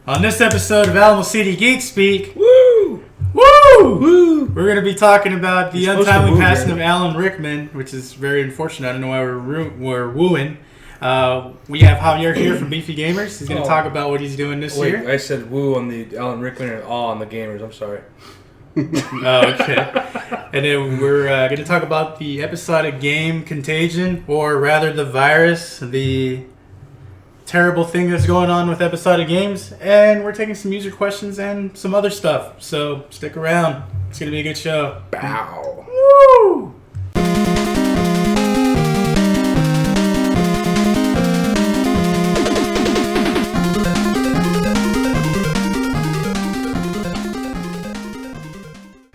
On this episode of Alamo City Geek Speak, Woo! we're going to be talking about the untimely passing of Alan Rickman, which is very unfortunate. I don't know why we're wooing. We have Javier here from Beefy Gamers. He's going to talk about what he's doing this year. I said woo on the Alan Rickman and awe on the gamers. I'm sorry. Okay. And then we're going to talk about the episodic game Contagion, or rather the virus, the terrible thing that's going on with episodic games. And we're taking some user questions and some other stuff. So stick around. It's going to be a good show. Bow. Woo!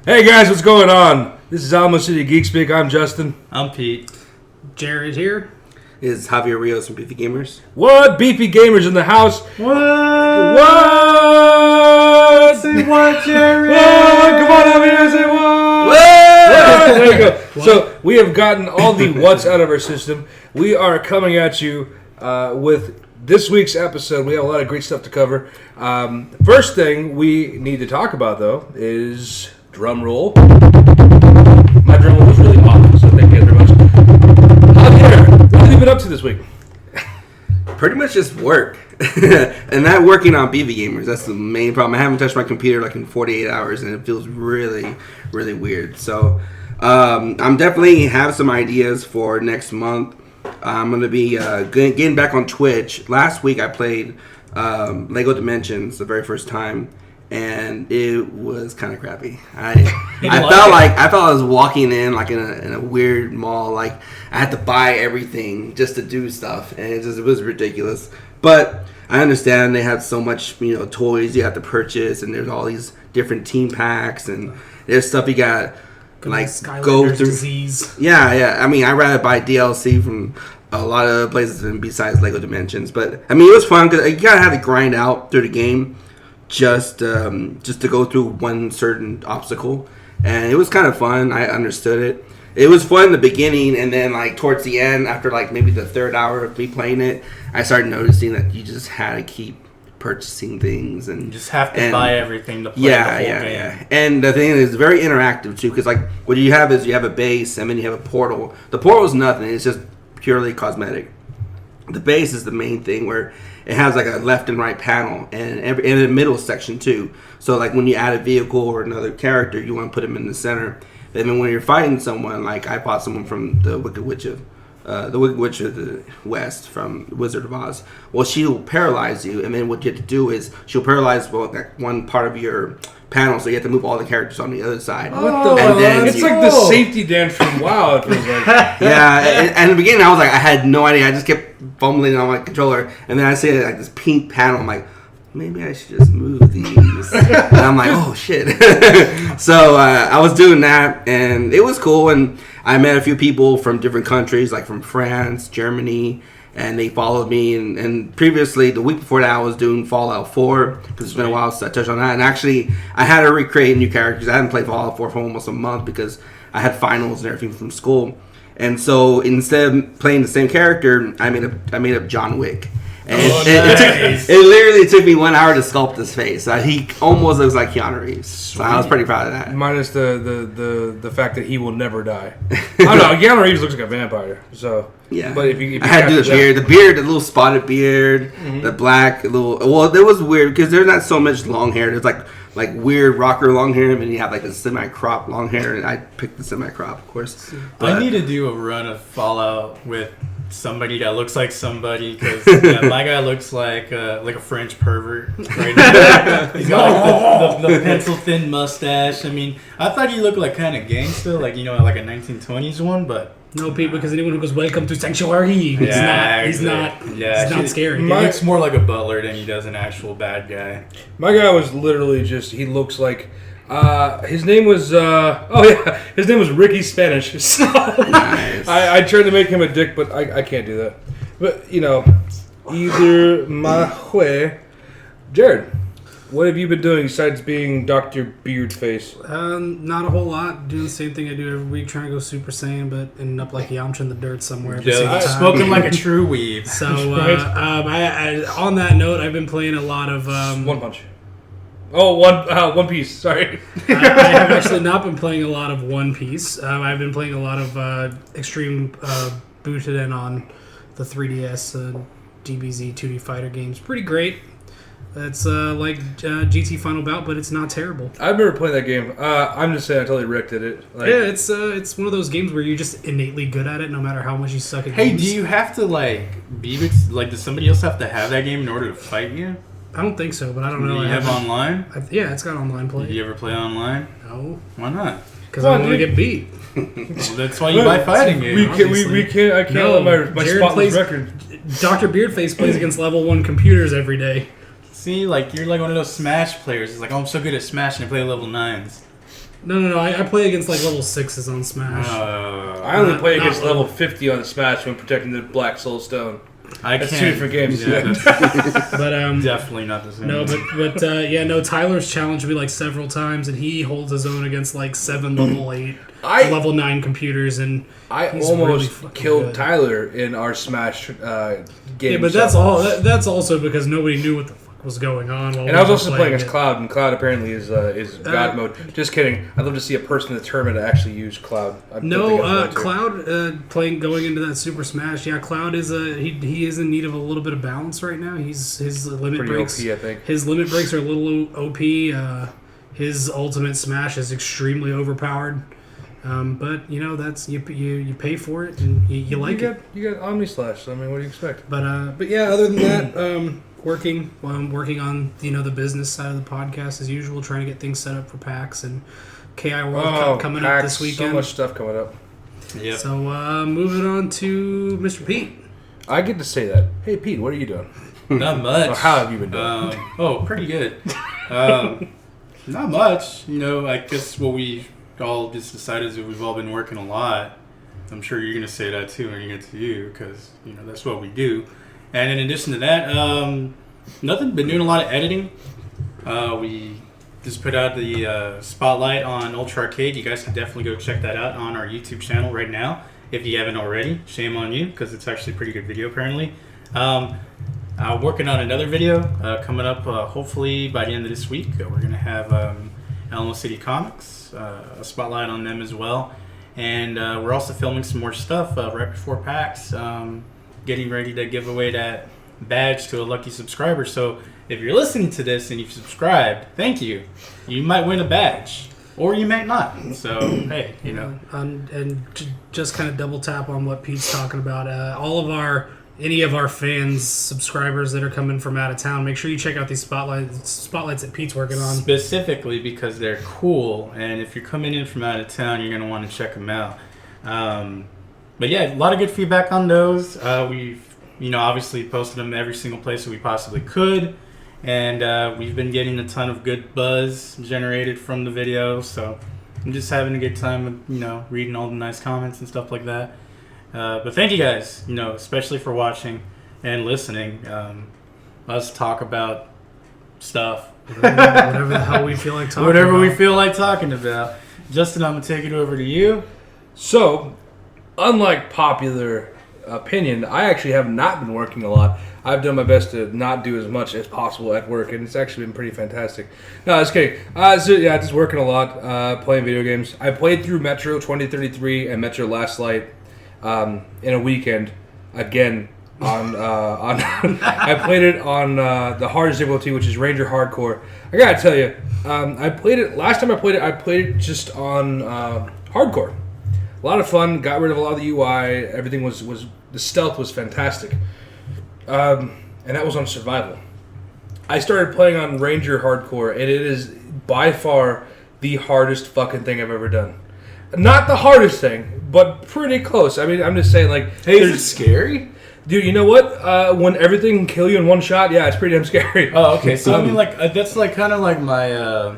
Hey guys, what's going on? This is Alamo City Geek Speak. I'm Justin. I'm Pete. Jared here. Is Javier Rios from Beefy Gamers. What? Beefy Gamers in the house. What? Say what, Jared? Come on, Javier, say what? There you go. What? So we have gotten all the what's out of our system. We are coming at you with this week's episode. We have a lot of great stuff to cover. First thing we need to talk about, though, is drum roll. My drum roll was really off, so thank you very much. Javier, what have you been up to this week? Pretty much just work. And not working on Beefy Gamers. That's the main problem. I haven't touched my computer like in 48 hours, and it feels really, really weird. So I'm definitely have some ideas for next month. I'm going to be getting back on Twitch. Last week I played Lego Dimensions the very first time, and it was kind of crappy. I felt I was walking in like in a weird mall. Like I had to buy everything just to do stuff, and it was ridiculous. But I understand they have so much toys you have to purchase, and there's all these different team packs, and there's stuff you got like go through. Disease. Yeah. I mean, I'd rather buy DLC from a lot of places than besides Lego Dimensions. But I mean, it was fun because you gotta have to grind out through the game just to go through one certain obstacle, and it was kind of fun. I understood it. It was fun in the beginning, and then like towards the end, after like maybe the third hour of me playing it, I started noticing that you just had to keep purchasing things, and you just have to buy everything to play the whole game. Yeah. And the thing is very interactive too, because like what you have is you have a base, and then you have a portal. The portal is nothing; it's just purely cosmetic. The base is the main thing, where it has like a left and right panel, and in the middle section too. So like when you add a vehicle or another character, you want to put them in the center. And then when you're fighting someone, like I fought someone from the Wicked Witch of the West from Wizard of Oz. Well, she'll paralyze you, and then what you have to do is she'll paralyze one part of your panel, so you have to move all the characters on the other side. What the? And then it's like the safety dance from WoW. It feels like. Yeah, and in the beginning I was like, I had no idea. I just kept fumbling on my controller, and then I see like this pink panel. I'm like, maybe I should just move these. And I'm like, oh shit. So I was doing that, and it was cool. And I met a few people from different countries, like from France, Germany, and they followed me. And previously, the week before that, I was doing Fallout 4, because it's been a while since I touched on that. And actually, I had to recreate new characters. I hadn't played Fallout 4 for almost a month because I had finals and everything from school. And so instead of playing the same character, I made up John Wick. And it literally took me 1 hour to sculpt his face. He almost looks like Keanu Reeves. So I was pretty proud of that. Minus the fact that he will never die. I don't know. Keanu Reeves looks like a vampire. So yeah. But if you I had to do the beard, the little spotted beard, the black little. Well, that was weird because there's not so much long hair. There's like weird rocker long hair, and then you have like a semi-crop long hair, and I picked the semi-crop, of course. I need to do a run of Fallout with somebody that looks like somebody, because my guy looks like a French pervert right now. He's got like the pencil thin mustache. I mean, I thought he looked like kind of gangster, like like a 1920s one, but no, people, because anyone who goes welcome to sanctuary, he's not scary. He looks more like a butler than he does an actual bad guy. My guy was literally he looks like. His name was his name was Ricky Spanish. So nice. I tried to make him a dick, but I can't do that. But either my way. Jared, What have you been doing besides being Dr. Beardface? Not a whole lot. Doing the same thing I do every week, trying to go Super Saiyan, but ending up like Yamcha in the dirt somewhere. Every single time. Spoken like a true weeb. So, I, on that note, I've been playing a lot of... One Punch. Oh, One Piece. Sorry. I have actually not been playing a lot of One Piece. I've been playing a lot of Extreme Butoden on the 3DS DBZ 2D fighter games. Pretty great. It's like GT Final Bout, but it's not terrible. I remember playing that game. I'm just saying I totally wrecked at it. Like, yeah, it's one of those games where you're just innately good at it, no matter how much you suck at games. Do you have to does somebody else have to have that game in order to fight you? I don't think so, but I don't know. Do you have online? Yeah, it's got online play. Do you ever play online? No. Why not? Because I don't want to get beat. Well, that's why you buy fighting games. We can't. I can't let my spotless record. Dr. Beardface plays against level 1 computers every day. See, you're like one of those Smash players. It's like, oh, I'm so good at Smash and I play level 9s. No. I play against like level 6s on Smash. I only play against level 50 on Smash when protecting the Black Soul Stone. That's two different games. Yeah, but definitely not the same. No, but Tyler's challenged me like several times, and he holds his own against like 7 level 8, level 9 computers, and I almost really killed good. Tyler in our Smash game. Yeah, but that's all. That's also because nobody knew what the fuck was going on. And I was also playing as Cloud, and Cloud apparently is God mode. Just kidding. I'd love to see a person in the tournament to actually use Cloud. Cloud going into that Super Smash. Yeah, Cloud is he is in need of a little bit of balance right now. His limit pretty breaks. OP, I think. His limit breaks are a little OP. His ultimate smash is extremely overpowered. But that's you pay for it and you like it. You got Omni Slash. So, I mean, what do you expect? But yeah, other than that, working on the business side of the podcast as usual, trying to get things set up for PAX and KI World Cup coming up this weekend. So much stuff coming up. Yep. So moving on to Mr. Pete. I get to say that. Hey Pete, what are you doing? Not much. Well, how have you been doing? Pretty good. Not much. I guess what we all just decided is that we've all been working a lot. I'm sure you're going to say that too when you get to you, because that's what we do. And in addition to that, nothing. Been doing a lot of editing. We just put out the spotlight on Ultra Arcade. You guys can definitely go check that out on our YouTube channel right now if you haven't already. Shame on you, because it's actually a pretty good video apparently. Working on another video coming up hopefully by the end of this week. We're going to have Alamo City Comics, a spotlight on them as well. And we're also filming some more stuff right before PAX, getting ready to give away that badge to a lucky subscriber. So if you're listening to this and you've subscribed, thank you. You might win a badge, or you might not. So, hey, And just kind of double tap on what Pete's talking about. Any of our fans, subscribers that are coming from out of town, make sure you check out these spotlights that Pete's working on. Specifically because they're cool, and if you're coming in from out of town, you're going to want to check them out. But yeah, a lot of good feedback on those. We've, obviously posted them every single place that we possibly could, and we've been getting a ton of good buzz generated from the video, so I'm just having a good time with, reading all the nice comments and stuff like that. But thank you guys, especially for watching and listening. Us talk about stuff. Whatever the hell we feel like talking about. Whatever we feel like talking about. Justin, I'm going to take it over to you. So, unlike popular opinion, I actually have not been working a lot. I've done my best to not do as much as possible at work, and it's actually been pretty fantastic. No, just kidding. Just working a lot, playing video games. I played through Metro 2033 and Metro Last Light in a weekend again on I played it on the hardest difficulty, which is Ranger Hardcore. I gotta tell you, I played it last time I played it just on hardcore. A lot of fun. Got rid of a lot of the UI. Everything was the stealth was fantastic, and that was on survival. I started playing on Ranger Hardcore, and it is by far the hardest fucking thing I've ever done. Not the hardest thing, but pretty close. I mean, I'm just saying, hey, is it scary? Dude, you know what? When everything can kill you in one shot, yeah, it's pretty damn scary. Oh, okay. So, I mean, that's kind of like my...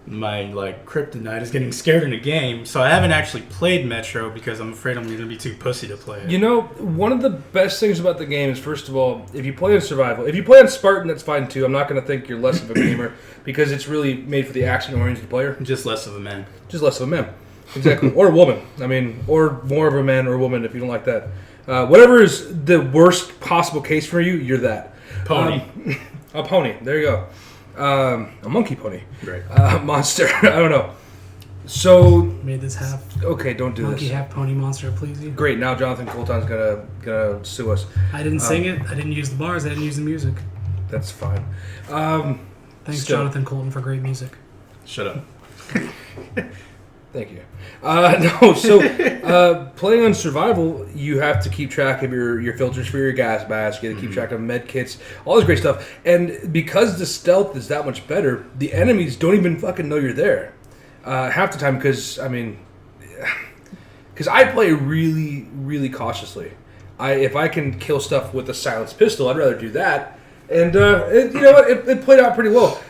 my like kryptonite is getting scared in a game. So I haven't actually played Metro because I'm afraid I'm going to be too pussy to play it. You know, one of the best things about the game is, first of all, if you play on survival, if you play on Spartan, that's fine too. I'm not going to think you're less of a gamer because it's really made for the action-oriented player. Just less of a man. Just less of a man. Exactly. Or a woman. I mean, or more of a man or a woman if you don't like that. Whatever is the worst possible case for you, you're that. Pony. A pony. There you go. A monkey pony. Right. Monster. I don't know. So Made this half okay, don't do monkey, this. half pony monster, please you. Great. Now Jonathan Colton's gonna sue us. I didn't sing it. I didn't use the bars. I didn't use the music. That's fine. Thanks, Still. Jonathan Colton, for great music. Shut up. Thank you. No, so playing on survival, you have to keep track of your filters for your gas mask. You got to keep track of med kits, all this great stuff. And because the stealth is that much better, the enemies don't even fucking know you're there half the time. Because I play really, really cautiously. If I can kill stuff with a silenced pistol, I'd rather do that. And you know what? It played out pretty well.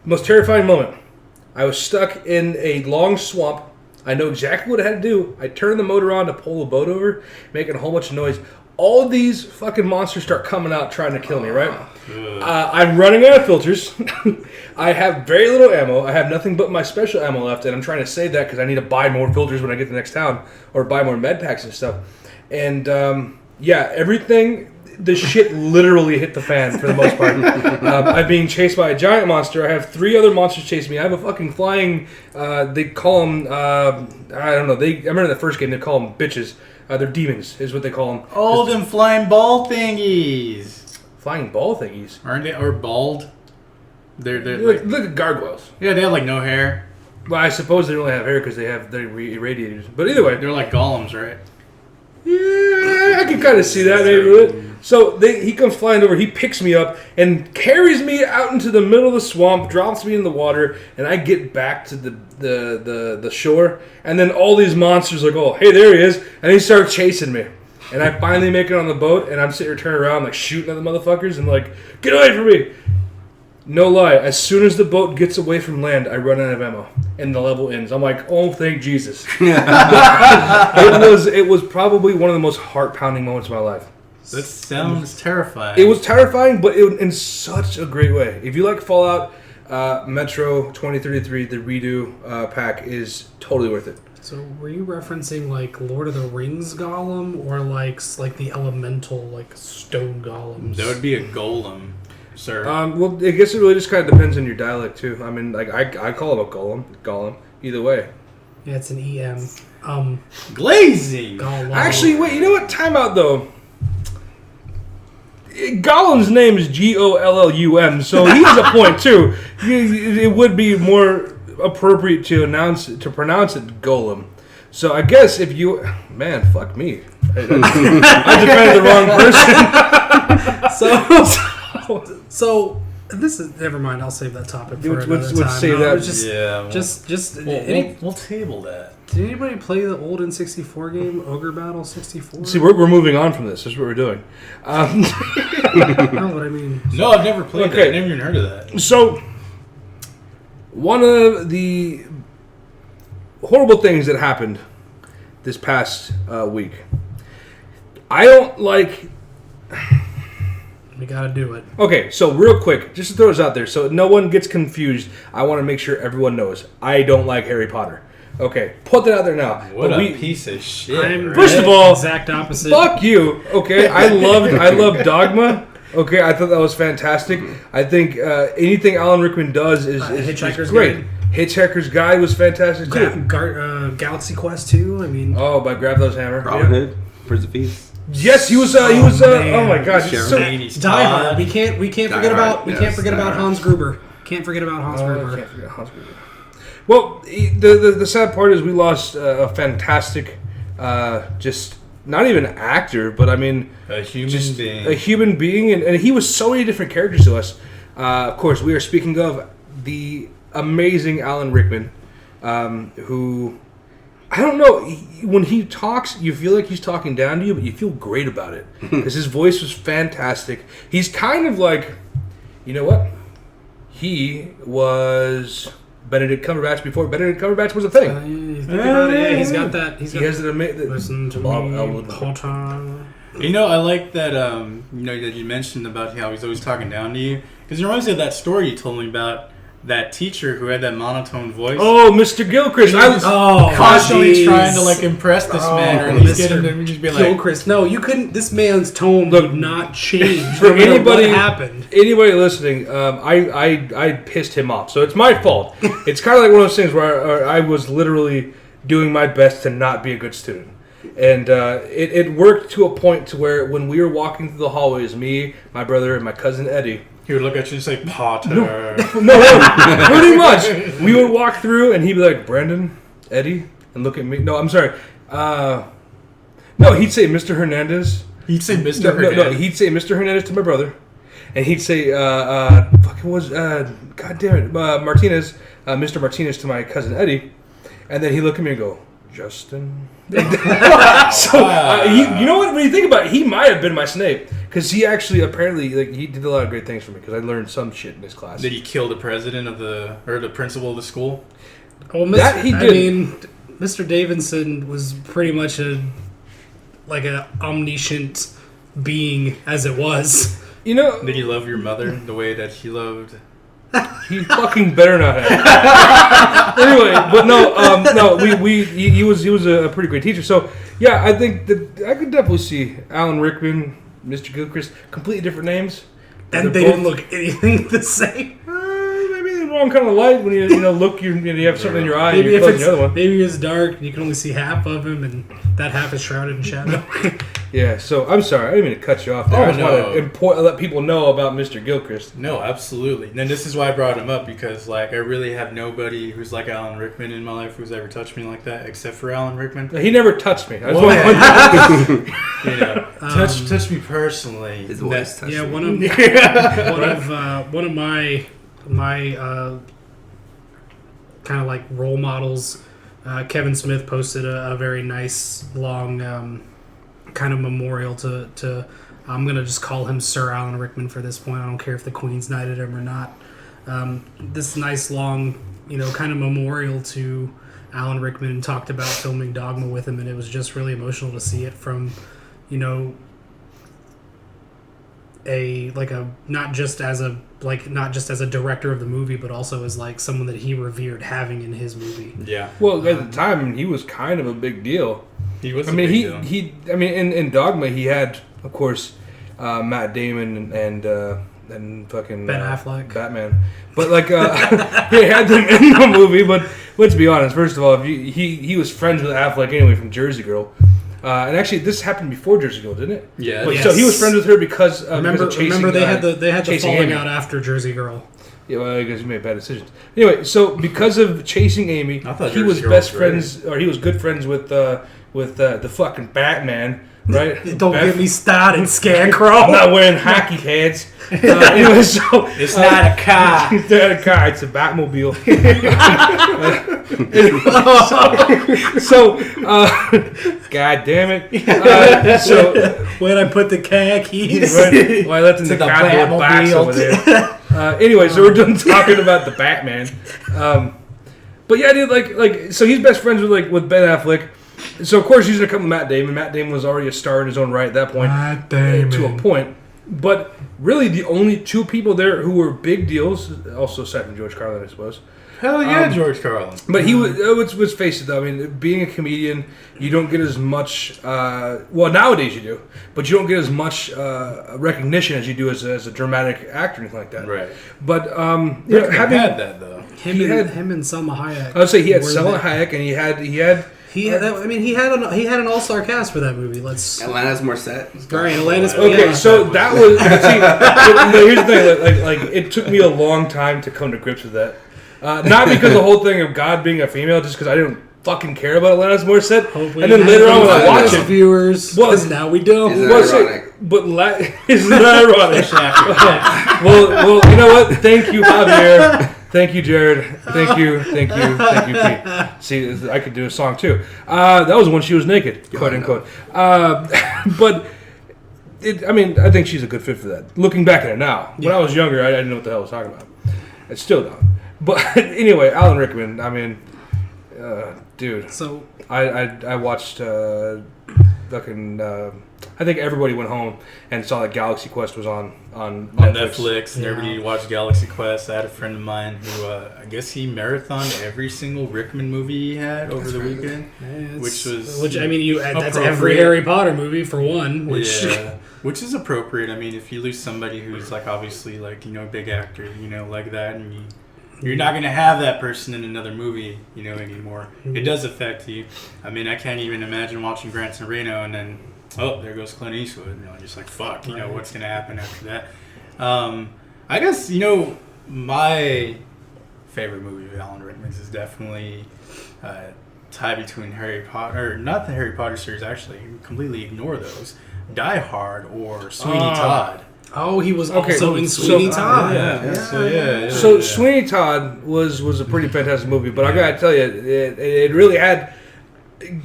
Most terrifying moment. I was stuck in a long swamp. I know exactly what I had to do. I turned the motor on to pull the boat over, making a whole bunch of noise. All of these fucking monsters start coming out trying to kill me, right? I'm running out of filters. I have very little ammo. I have nothing but my special ammo left, and I'm trying to save that because I need to buy more filters when I get to the next town or buy more med packs and stuff. And yeah, everything... The shit literally hit the fan for the most part. I'm being chased by a giant monster. I have 3 other monsters chasing me. I have a fucking flying... they call them... I don't know. I remember in the first game they call them bitches. They're demons is what they call them. Oh, them flying ball thingies. Flying ball thingies. Aren't they? Or bald? They're Look at gargoyles. yeah, they have like no hair. Well, I suppose they only have hair because they're irradiated. But either way... They're like golems, right? Yeah, I can kind of see that maybe. So he comes flying over, he picks me up and carries me out into the middle of the swamp, drops me in the water, and I get back to the shore. And then all these monsters are like, oh, hey, there he is. And he starts chasing me. And I finally make it on the boat, and I'm sitting here turning around, like shooting at the motherfuckers, and like, get away from me. No lie, as soon as the boat gets away from land, I run out of ammo, and the level ends. I'm like, oh, thank Jesus. It was probably one of the most heart-pounding moments of my life. That sounds terrifying. It was terrifying, but in such a great way. If you like Fallout, Metro 2033, the redo pack is totally worth it. So were you referencing like Lord of the Rings golem or like the elemental like stone golems? That would be a golem, sir. Well, I guess it really just kind of depends on your dialect too. I mean, like I call it a golem. Either way. Yeah, it's an EM. Glazing. Golem. Actually, wait. You know what? Time out though. Gollum's name is Gollum, so he has a point too. It would be more appropriate to pronounce it Golem. So I guess if you, man, fuck me, I defended the wrong person. So this is never mind. I'll save that topic for another time. Let's save that. We'll table that. Did anybody play the old N64 game, Ogre Battle 64? See, we're moving on from this. This is what we're doing. No, but I mean... No, I've never played that. I've never even heard of that. So, one of the horrible things that happened this past week, I don't like... We gotta do it. Okay, so real quick, just to throw this out there, so no one gets confused, I want to make sure everyone knows, I don't like Harry Potter. Okay, put that out there now. What a piece of shit. First of all, exact opposite. Fuck you. Okay, I love Dogma. Okay, I thought that was fantastic. I think anything Alan Rickman does is Hitchhiker's great. Guide. Hitchhiker's Guide was fantastic too. Galaxy Quest 2. I mean, by Grab Those Hammer. Robin Hood, Prince of Thieves. Yes, he was. Oh my God, he's so Die Hard. We can't forget about Hans Gruber. Can't forget about Hans Gruber. Can't forget Hans Gruber. Well, the sad part is we lost a fantastic, just not even an actor, but I mean, a human being, and he was so many different characters to us. Of course, we are speaking of the amazing Alan Rickman, who, I don't know, when he talks, you feel like he's talking down to you, but you feel great about it because his voice was fantastic. He's kind of like, you know what? He was Benedict Cumberbatch before Benedict Cumberbatch was a thing. You think about it, he's got that. He has an amazing. Listen to me, Potter. You know, I like that. That you mentioned about how he's always talking down to you, because it reminds me of that story you told me about that teacher who had that monotone voice. Oh, Mr. Gilchrist! I was constantly trying to like impress this man, or at least get him to just be like, Gilchrist. No, you couldn't. This man's tone would not change. For anybody, what happened. Anybody listening, I pissed him off, so it's my fault. It's kind of like one of those things where I was literally doing my best to not be a good student. And it worked to a point to where when we were walking through the hallways, me, my brother, and my cousin Eddie, he would look at you and say, Potter. No, pretty much. We would walk through and he'd be like, Brandon, Eddie, and look at me. No, I'm sorry. No, he'd say Mr. Hernandez. He'd say Mr. Hernandez. No, he'd say Mr. Hernandez to my brother. And he'd say, God damn it, Martinez, Mr. Martinez to my cousin Eddie. And then he'd look at me and go, Justin. You know what? When you think about it, he might have been my Snape because he actually apparently he did a lot of great things for me because I learned some shit in his class. Did he kill the president of the principal of the school? Well, that he did. I mean, Mr. Davidson was pretty much an omniscient being as it was. You know, did he love your mother the way that she loved? He fucking better not have. Anyway, but he was a pretty great teacher. So yeah, I think that I could definitely see Alan Rickman, Mr. Gilchrist, completely different names, and they didn't look anything the same. Maybe the wrong kind of light when you look, you have something in your eye. Maybe and you're closing the other one. Maybe it's dark and you can only see half of him, and that half is shrouded in shadow. Yeah, so I'm sorry, I didn't mean to cut you off there. I just want to let people know about Mr. Gilchrist. No, absolutely. And this is why I brought him up, because I really have nobody who's like Alan Rickman in my life who's ever touched me like that, except for Alan Rickman. He never touched me. Touched me personally. His voice touched me. One of my kind of like role models. Kevin Smith posted a very nice long kind of memorial to I'm gonna just call him Sir Alan Rickman for this point. I don't care if the Queen's knighted him or not. This nice long kind of memorial to Alan Rickman, and talked about filming Dogma with him, and it was just really emotional to see it from not just as a director of the movie, but also as like someone that he revered having in his movie. Yeah. Well, at the time, he was kind of a big deal. He was. In Dogma, he had, of course, Matt Damon and fucking Ben Affleck, Batman. But he had them in the movie. But let's be honest. First of all, he was friends with Affleck anyway from Jersey Girl. And actually, this happened before Jersey Girl, didn't it? Yeah. Yes. So he was friends with her because remember they had the falling Amy. out after Jersey Girl. Yeah, well, I guess he made bad decisions. Anyway, so because of chasing Amy, he was best friends, or he was good friends with the fucking Batman, right? Don't get me started, Scarecrow. I'm not wearing hockey pads. Anyway, so it's not a car. It's not a car. It's a Batmobile. God damn it. So when I put the khakis, right, well, I left in the cardboard box over there. Anyway, so we're done talking about the Batman. But yeah, dude, so he's best friends with Ben Affleck. So of course he's gonna come with Matt Damon. Matt Damon was already a star in his own right at that point. Matt Damon. To a point. But really, the only two people there who were big deals, also aside from George Carlin, I suppose. Hell yeah, George Carlin. But he was. Let's face it, though. I mean, being a comedian, you don't get as much. Well, nowadays you do, but you don't get as much recognition as you do as a dramatic actor or anything like that. Right. But having had that though, him and Selma Hayek. I would say he had Selma Hayek, and he had an all-star cast for that movie. Alanis Morissette. Right, Alanis. Okay, so that was. Here's the thing. Like it took me a long time to come to grips with that. Not because the whole thing of God being a female, just because I didn't fucking care about Alanis Morissette. Hopefully and then later on when I watch it, viewers, because now we don't. Isn't that ironic? Isn't that ironic? well, you know what? Thank you, Javier. Thank you, Jared. Thank you, Pete. See, I could do a song too. That was when she was naked, quote unquote. But I think she's a good fit for that. Looking back at it now, when I was younger, I didn't know what the hell I was talking about. I still don't. But anyway, Alan Rickman. I mean, dude. So I watched fucking. I think everybody went home and saw that Galaxy Quest was on Netflix. And Yeah. everybody watched Galaxy Quest. I had a friend of mine who, I guess he marathoned every single Rickman movie he had over the weekend. Which I mean, that's every appropriate. Harry Potter movie for one. Which Which is appropriate. I mean, if you lose somebody who's like obviously like a big actor, like that, and you're not gonna have that person in another movie, anymore. It does affect you. I mean, I can't even imagine watching Gran Torino and then there goes Clint Eastwood. Just like fuck, what's gonna happen after that? I guess my favorite movie of Alan Rickman's is definitely tie between Harry Potter, or not the Harry Potter series. Actually, completely ignore those. Die Hard or Sweeney Todd. Oh, he was Okay, also in so- Sweeney Todd. So Sweeney Todd was a pretty fantastic movie, but I gotta tell you, it really had.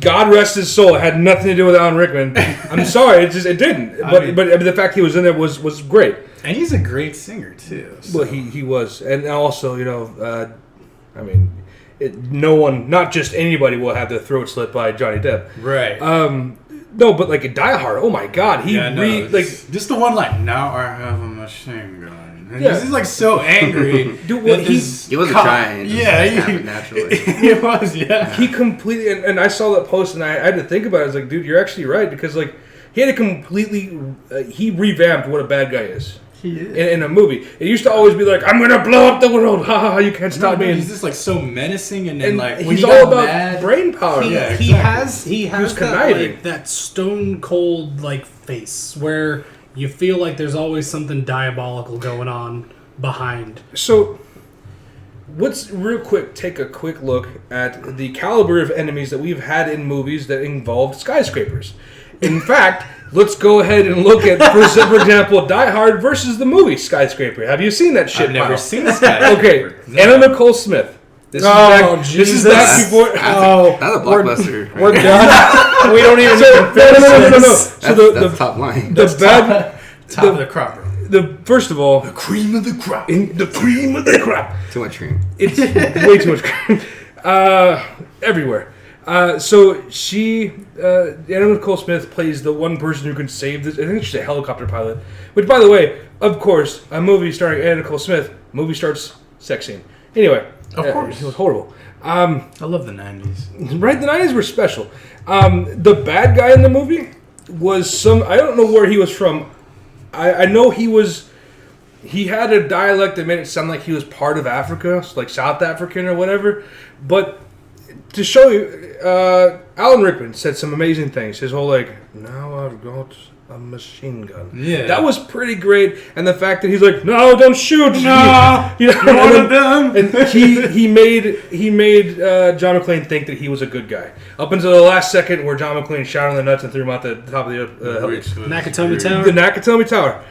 God rest his soul. It had nothing to do with Alan Rickman. I'm sorry, it didn't. But the fact he was in there was great. And he's a great singer too. So. Well, he was, and also I mean, no one, not just anybody, will have their throat slit by Johnny Depp. Right. No, but like a Die Hard. Oh my God, just the one line. Now I have a machine gun. And Yeah. he's like so angry. Dude, well, he He wasn't trying. It just happened naturally. He was, yeah. he completely, and I saw that post, and I had to think about it. I was like, dude, you're actually right, because like he had to completely, he revamped what a bad guy is. He is. In a movie, it used to always be like, "I'm gonna blow up the world, ha ha ha! You can't stop me." He's just like so menacing, and then And like when he's he all got about mad, brain power. He exactly. has that, conniving. that stone cold face where you feel like there's always something diabolical going on behind. So, let's real quick take a quick look at the caliber of enemies that we've had in movies that involved skyscrapers. In fact, let's go ahead and look at, for example, Die Hard versus the movie Skyscraper. Have you seen that shit? I've never pile? seen this guy. Okay, Anna Nicole Smith. This is back before. That's a blockbuster. We're done. We don't even. No. So That's top line. the bad. Top of the crop. First of all, Cream of the crop. the cream of the crop. Too much cream. It's way too much cream. Everywhere. So she, Anna Nicole Smith, plays the one person who can save this. I think she's a helicopter pilot. Which, by the way, of course, a movie starring Anna Nicole Smith. Movie starts sex scene. Anyway, Of course. it was horrible. I love the 90s. Right, the 90s were special. The bad guy in the movie was I don't know where he was from. I know he had a dialect that made it sound like he was part of Africa, like South African or whatever. But to show you, Alan Rickman said some amazing things. His whole now I've got a machine gun. Yeah. That was pretty great. And the fact that he's like, no, don't shoot. No, one of them. And he made John McClane think that he was a good guy. Up until the last second where John McClane shot him in the nuts and threw him out the top of the Nakatomi Tower. the Nakatomi Tower.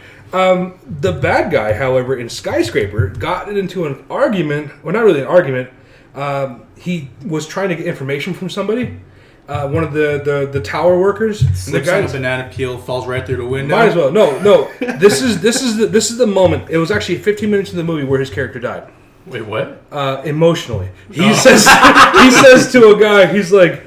The bad guy, however, in Skyscraper, got into an argument. Well, not really an argument. He was trying to get information from somebody. One of the tower workers. Slips on a banana peel, falls right through the window. Might as well. No. This is the moment. It was actually 15 minutes in the movie where his character died. Wait, what? Emotionally, he says to a guy, he's like,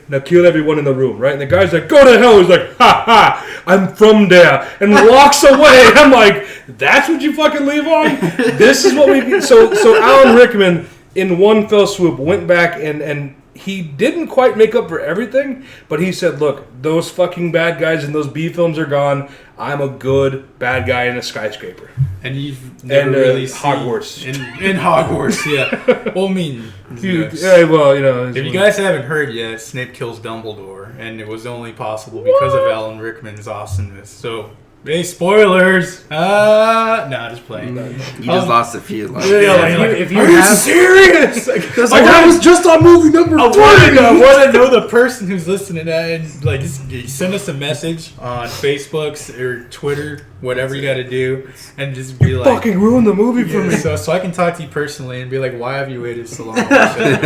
now kill everyone in the room, right? And the guy's like, go to hell. He's like, ha ha, I'm from there, and walks away. I'm like, that's what you fucking leave on? This is what we. So Alan Rickman, in one fell swoop, went back and he didn't quite make up for everything, but he said, look, those fucking bad guys in those B films are gone. I'm a good bad guy in a skyscraper. And you've never really seen Hogwarts. In Hogwarts, yeah. Well, I mean, If you guys haven't heard yet, Snape kills Dumbledore, and it was only possible because of Alan Rickman's awesomeness. So, hey, spoilers! Just playing. You just lost a few. If you Are you have, serious? I was just on movie number 3. I want to know the person who's listening, and just send us a message on Facebook or Twitter, whatever you got to do, and just be like, fucking ruined the movie for me. so I can talk to you personally and be like, why have you waited so long to watch that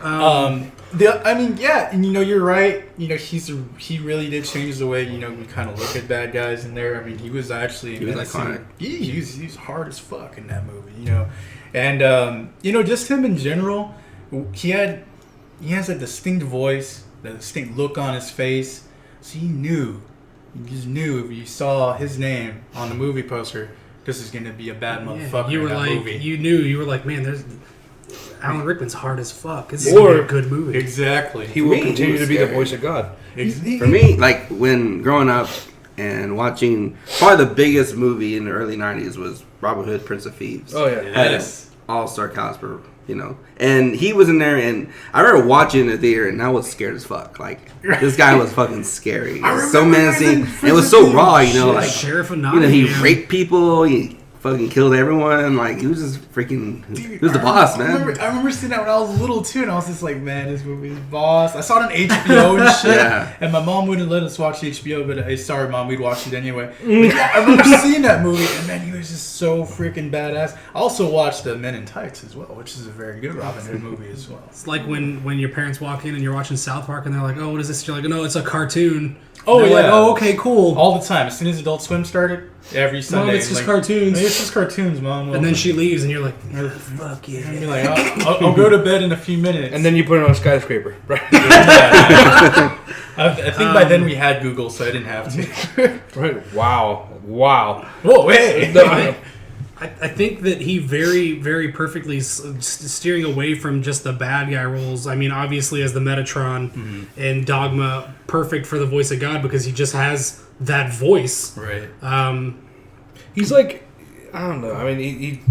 movie? I mean, yeah, and you're right. He really did change the way we kind of look at bad guys in there. I mean, he was actually iconic. He was hard as fuck in that movie, and just him in general. He has a distinct voice, a distinct look on his face. So you just knew if you saw his name on the movie poster, this is gonna be a bad motherfucker. You were in that like, movie. you were like, man, there's Alan Rickman's hard as fuck. This is gonna be a good movie. Exactly. He will continue to be the voice of God. For me, like when growing up and watching, probably the biggest movie in the early '90s was Robin Hood, Prince of Thieves. Oh yeah, Yes. All-star caliber, and he was in there, and I remember watching in the theater, and I was scared as fuck. Like this guy was fucking scary. It was so menacing. And it was so raw, like Sheriff of Nottingham. he raped people. He fucking killed everyone. Like he was just freaking. Dude, he was the boss, man. I remember seeing that when I was little too, and I was just like, man, this movie is boss. I saw it on HBO and shit. Yeah. And my mom wouldn't let us watch HBO, but sorry, mom, we'd watch it anyway. But yeah, I remember seeing that movie, and man, he was just so freaking badass. I also watched Men in Tights as well, which is a very good Robin Hood movie as well. It's like when your parents walk in and you're watching South Park, and they're like, "Oh, what is this?" You're like, "No, it's a cartoon." Oh, they're yeah. like, "Oh, okay, cool." All the time. As soon as Adult Swim started, every Sunday. Mom, it's just cartoons. It's just cartoons, Mom. And then she leaves, and you're like, "Fuck yeah!" I'd be like, I'll go to bed in a few minutes. and then you put it on a skyscraper, right? I think by then we had Google, so I didn't have to. Right. Wow. Whoa, wait. No, I think that he very, very perfectly steering away from just the bad guy roles. I mean, obviously as the Metatron in Dogma, perfect for the voice of God because he just has that voice. Right. he's like, I don't know. I mean,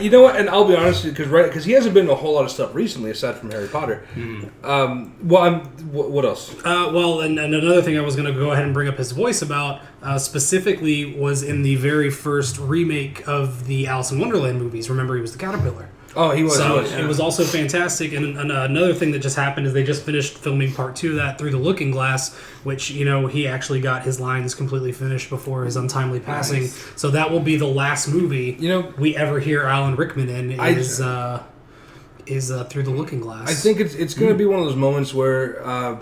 you know what? And I'll be honest, because he hasn't been in a whole lot of stuff recently aside from Harry Potter. What else? Well, and another thing I was going to go ahead and bring up his voice about specifically was in the very first remake of the Alice in Wonderland movies. Remember, he was the caterpillar. Oh, he was. So Yeah. it was also fantastic. And another thing that just happened is they just finished filming part 2 of that, Through the Looking Glass, which, he actually got his lines completely finished before his untimely passing. Nice. So that will be the last movie we ever hear Alan Rickman in is Through the Looking Glass. I think it's going to be one of those moments where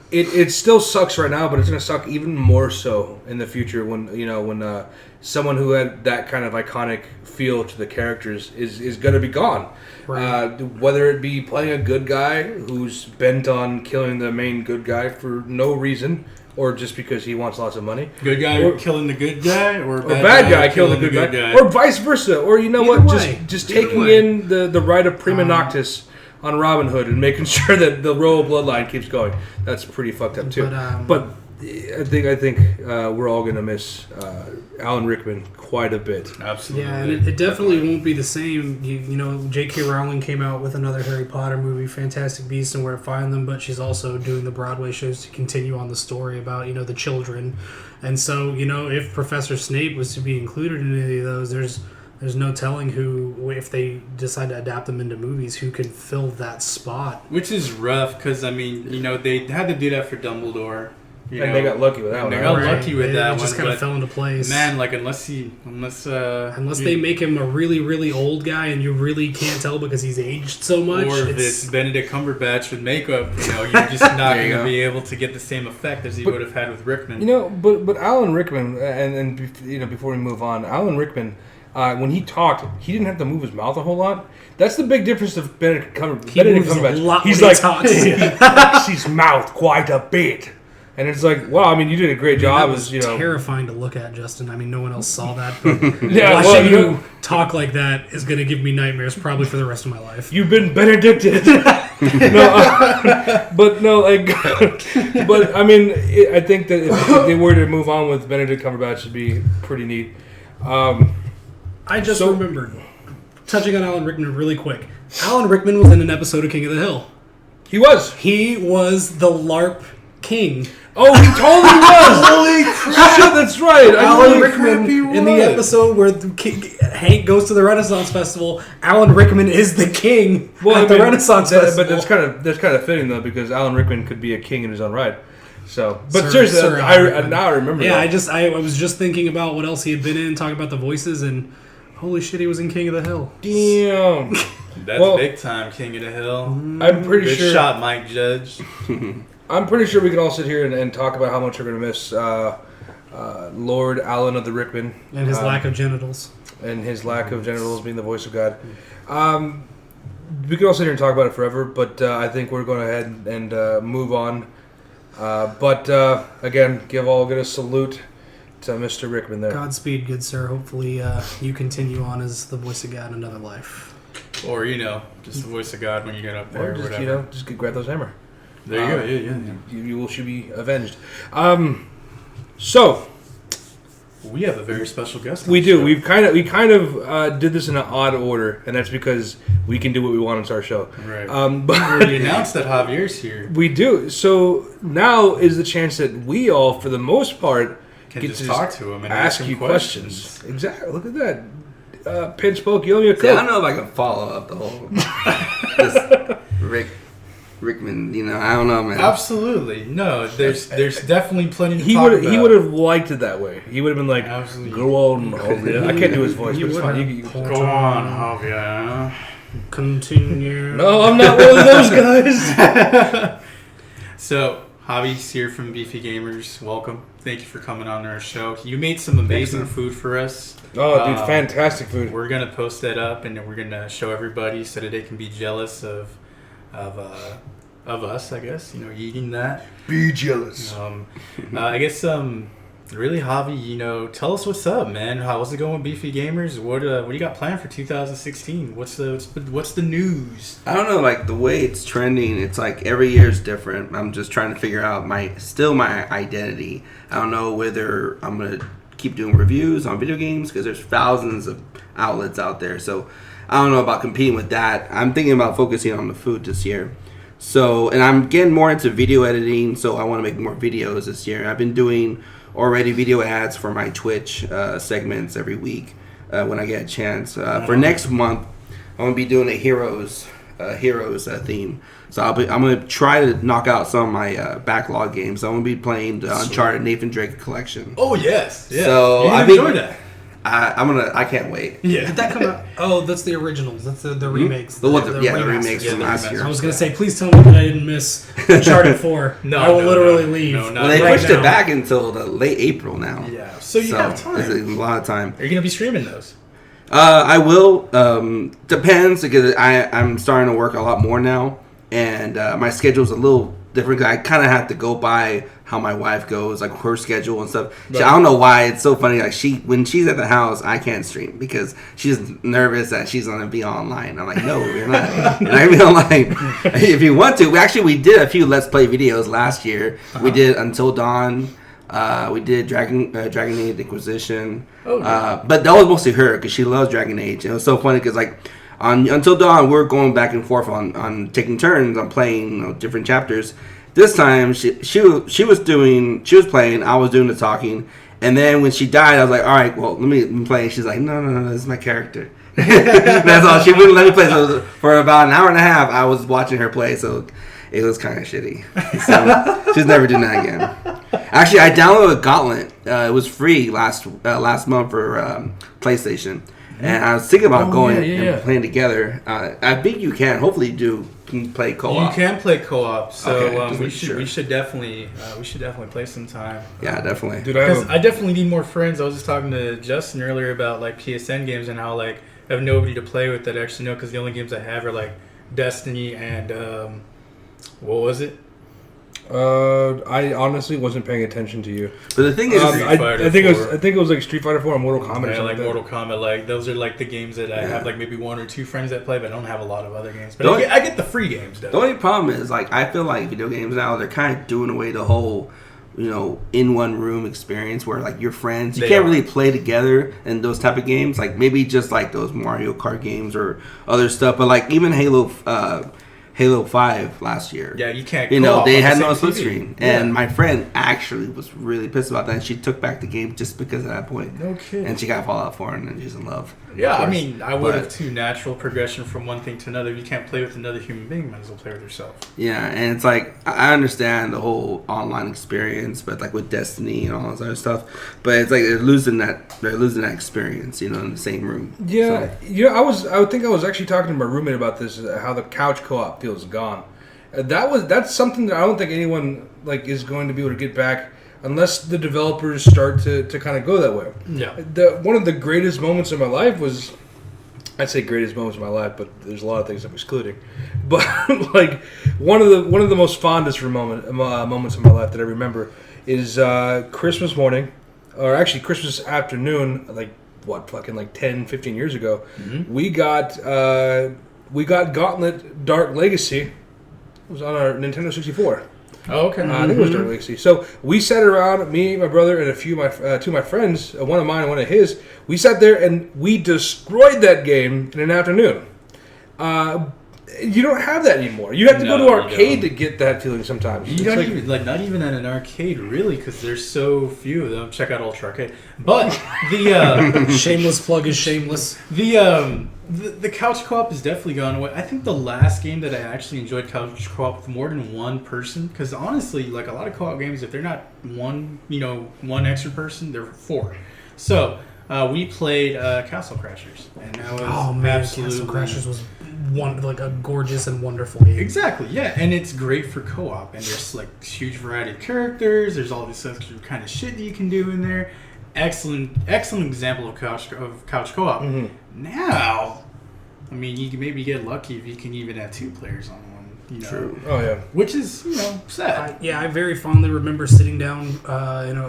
it still sucks right now, but it's going to suck even more so in the future when someone who had that kind of iconic feel to the characters is going to be gone. Right. Whether it be playing a good guy who's bent on killing the main good guy for no reason, or just because he wants lots of money. Good guy killing the good guy, or bad guy killing the good guy, or vice versa, or just taking in the right of prima noctis on Robin Hood and making sure that the royal bloodline keeps going. That's pretty fucked up too. But I think we're all gonna miss Alan Rickman quite a bit. Absolutely. Yeah, and it definitely won't be the same. J.K. Rowling came out with another Harry Potter movie, Fantastic Beasts and Where to Find Them, but she's also doing the Broadway shows to continue on the story about, the children. And so, if Professor Snape was to be included in any of those, there's no telling who, if they decide to adapt them into movies, who can fill that spot. Which is rough, because, they had to do that for Dumbledore. They got lucky with that one. They got lucky with that one. It just kind of fell into place. Man, unless they make him a really, really old guy and you really can't tell because he's aged so much. Or if it's Benedict Cumberbatch with makeup, you're just not going to be able to get the same effect as he would have had with Rickman. But Alan Rickman, and before we move on, Alan Rickman, when he talked, he didn't have to move his mouth a whole lot. That's the big difference of Benedict Cumberbatch. He moves a lot He's when like, he talks. he flex his mouth quite a bit. And it's like, wow, you did a great job. That was terrifying to look at, Justin. No one else saw that. But watching you talk like that is going to give me nightmares probably for the rest of my life. You've been benedicted. I think that if they were to move on with Benedict Cumberbatch, it'd be pretty neat. I just remembered, touching on Alan Rickman really quick. Alan Rickman was in an episode of King of the Hill. He was. He was the LARP king. Oh, he totally was! Holy crap! Shit, that's right. Alan Rickman in the episode where Hank goes to the Renaissance Festival. Alan Rickman is the king at the Renaissance Festival. But that's kind of fitting though, because Alan Rickman could be a king in his own right. So, but seriously, now I remember. Yeah, that. I was just thinking about what else he had been in, talking about the voices, and Holy shit, he was in King of the Hill. Damn. That's big time, King of the Hill. I'm pretty Good sure. shot, Mike Judge. I'm pretty sure we can all sit here and talk about how much we're gonna miss Lord Alan of the Rickman And his lack of genitals. and his lack of genitals being the voice of God. We could all sit here and talk about it forever, but I think we're going ahead and move on. But again, give a salute to Mr. Rickman there. Godspeed, good sir. Hopefully you continue on as the voice of God in another life. Or, just the voice of God when you get up there Or or just, whatever. just grab those hammer. There you go. Yeah. You should be avenged. So We have a very special guest. on we the do. show. We kind of did this in an odd order, and that's because we can do what we want on our show. Right. But We already announced that Javier's here. we do. So now is the chance that we all, for the most part, Can get just to talk to him and ask him you questions. Exactly. Look at that. Pinch poke. You owe me a See, I coke. don't know if I can follow up the whole this Rickman. I don't know, man. Absolutely. No, there's definitely plenty to He talk would about. he would have liked it that way. He would have been like, Absolutely. "Go on, Javier." I can't do his voice, but it's fine. Go on, Javier. Continue. No, I'm not one of those guys. So, Javi's here from Beefy Gamers. Welcome. Thank you for coming on our show. You made some amazing food for us. Oh, dude, fantastic food. We're gonna post that up, and we're gonna show everybody so that they can be jealous of us. I guess eating that. Be jealous. I guess really, Javi, tell us what's up, man. How's it going with Beefy Gamers? What do you got planned for 2016? What's the news? I don't know, like the way it's trending, it's like every year is different. I'm just trying to figure out my identity. I don't know whether I'm gonna keep doing reviews on video games because there's thousands of outlets out there. So I don't know about competing with that. I'm thinking about focusing on the food this year. So, and I'm getting more into video editing, so I want to make more videos this year. I've been doing already video ads for my Twitch segments every week when I get a chance. For next month, I'm gonna be doing a heroes theme. So I'm gonna try to knock out some of my backlog games. I'm gonna be playing the Uncharted Nathan Drake collection. Oh yes, yeah. So you I enjoyed that. I can't wait. Yeah. Did that come out? Oh, that's the originals. That's the remakes. The remasters. remakes Yeah, from the last remasters. year. I was going to say, please tell me that I didn't miss Uncharted 4. No, I will no, literally no. leave. No, not Well, they right pushed now. it back until the late April now. Yeah. So you have time. It's a lot of time. Are you gonna be streaming those? I will. Depends because I'm starting to work a lot more now, and my schedule's a little different. I kind of have to go by how my wife goes, like her schedule and stuff. Right. I don't know why it's so funny. Like when she's at the house, I can't stream because she's nervous that she's gonna be online. I'm like, no, you're not. You're not gonna be online. If you want to, we did a few Let's Play videos last year. We did Until Dawn. We did Dragon Age Inquisition. Oh, yeah. But that was mostly her because she loves Dragon Age. And it was so funny because on Until Dawn, we're going back and forth on taking turns on playing different chapters. This time she was playing, I was doing the talking, and then when she died, I was like, all right, well let me play. She's like, no, this is my character. That's all. She wouldn't let me play. So for about an hour and a half, I was watching her play. So it was kind of shitty. So she's never doing that again. Actually, I downloaded Gauntlet. It was free last month for PlayStation. And I was thinking about going and playing together. I think you can. Hopefully, you can play co-op. You can play co-op, so Okay, we should definitely play some time. Yeah, definitely. Dude, Because I definitely need more friends. I was just talking to Justin earlier about like PSN games and how like I have nobody to play with that I actually know because the only games I have are like Destiny and what was it? I honestly wasn't paying attention to you. But the thing is, I Fighter think 4. it was like Street Fighter 4 and Mortal Kombat. or Yeah, something like that. Mortal Kombat. Like those are like the games that I have like maybe one or two friends that play, but I don't have a lot of other games. But I get the free games though. the only problem is like I feel like video games now they're kind of doing away the whole in one room experience where like your friends you can't really play together in those type of games. Like maybe just like those Mario Kart games or other stuff, but like even Halo Halo 5 last year. Yeah, you can't. You know, they had no same split TV. screen, Yeah. and my friend actually was really pissed about that. And she took back the game just because of that point. No kidding. And she got Fallout 4, and she's in love. Yeah, of I course. mean, I would have But- too. Natural progression from one thing to another. If you can't play with another human being, might as well play with yourself. Yeah, and it's like I understand the whole online experience, but like with Destiny and all this other stuff, but it's like they're losing that experience, you know, in the same room. Yeah, So, I think I was actually talking to my roommate about this, how the couch co-op feels gone. That's something that I don't think anyone like is going to be able to get back unless the developers start to kind of go that way. Yeah. One of the greatest moments of my life was, I'd say greatest moments of my life, but there's a lot of things I'm excluding. But like one of the most fondest moments of my life that I remember is Christmas morning, or actually Christmas afternoon, like 10, 15 years ago. Mm-hmm. We got Gauntlet Dark Legacy. It was on our Nintendo 64. Oh, okay. I think it was Dark Legacy. So we sat around, me, my brother, and two of my friends, one of mine and one of his. We sat there and we destroyed that game in an afternoon. You don't have that anymore. You have to go to No, you arcade don't. to get that feeling sometimes. You It's don't like- even not even at an arcade really, because there's so few of them. Check out Ultra Arcade. But the Shameless plug is shameless. the couch co-op has definitely gone away. I think the last game that I actually enjoyed couch co-op with more than one person, because honestly, like a lot of co-op games, if they're not one extra person, they're four. So we played Castle Crashers, and that was Oh man, absolutely Castle Crashers was a gorgeous and wonderful game. Exactly, yeah, and it's great for co-op, and there's like huge variety of characters. There's all this extra kind of shit that you can do in there. Excellent example of couch co-op. Mhm. Now, I mean, you can maybe get lucky if you can even have two players on one. You know, True. Oh yeah. which is sad. I very fondly remember sitting down,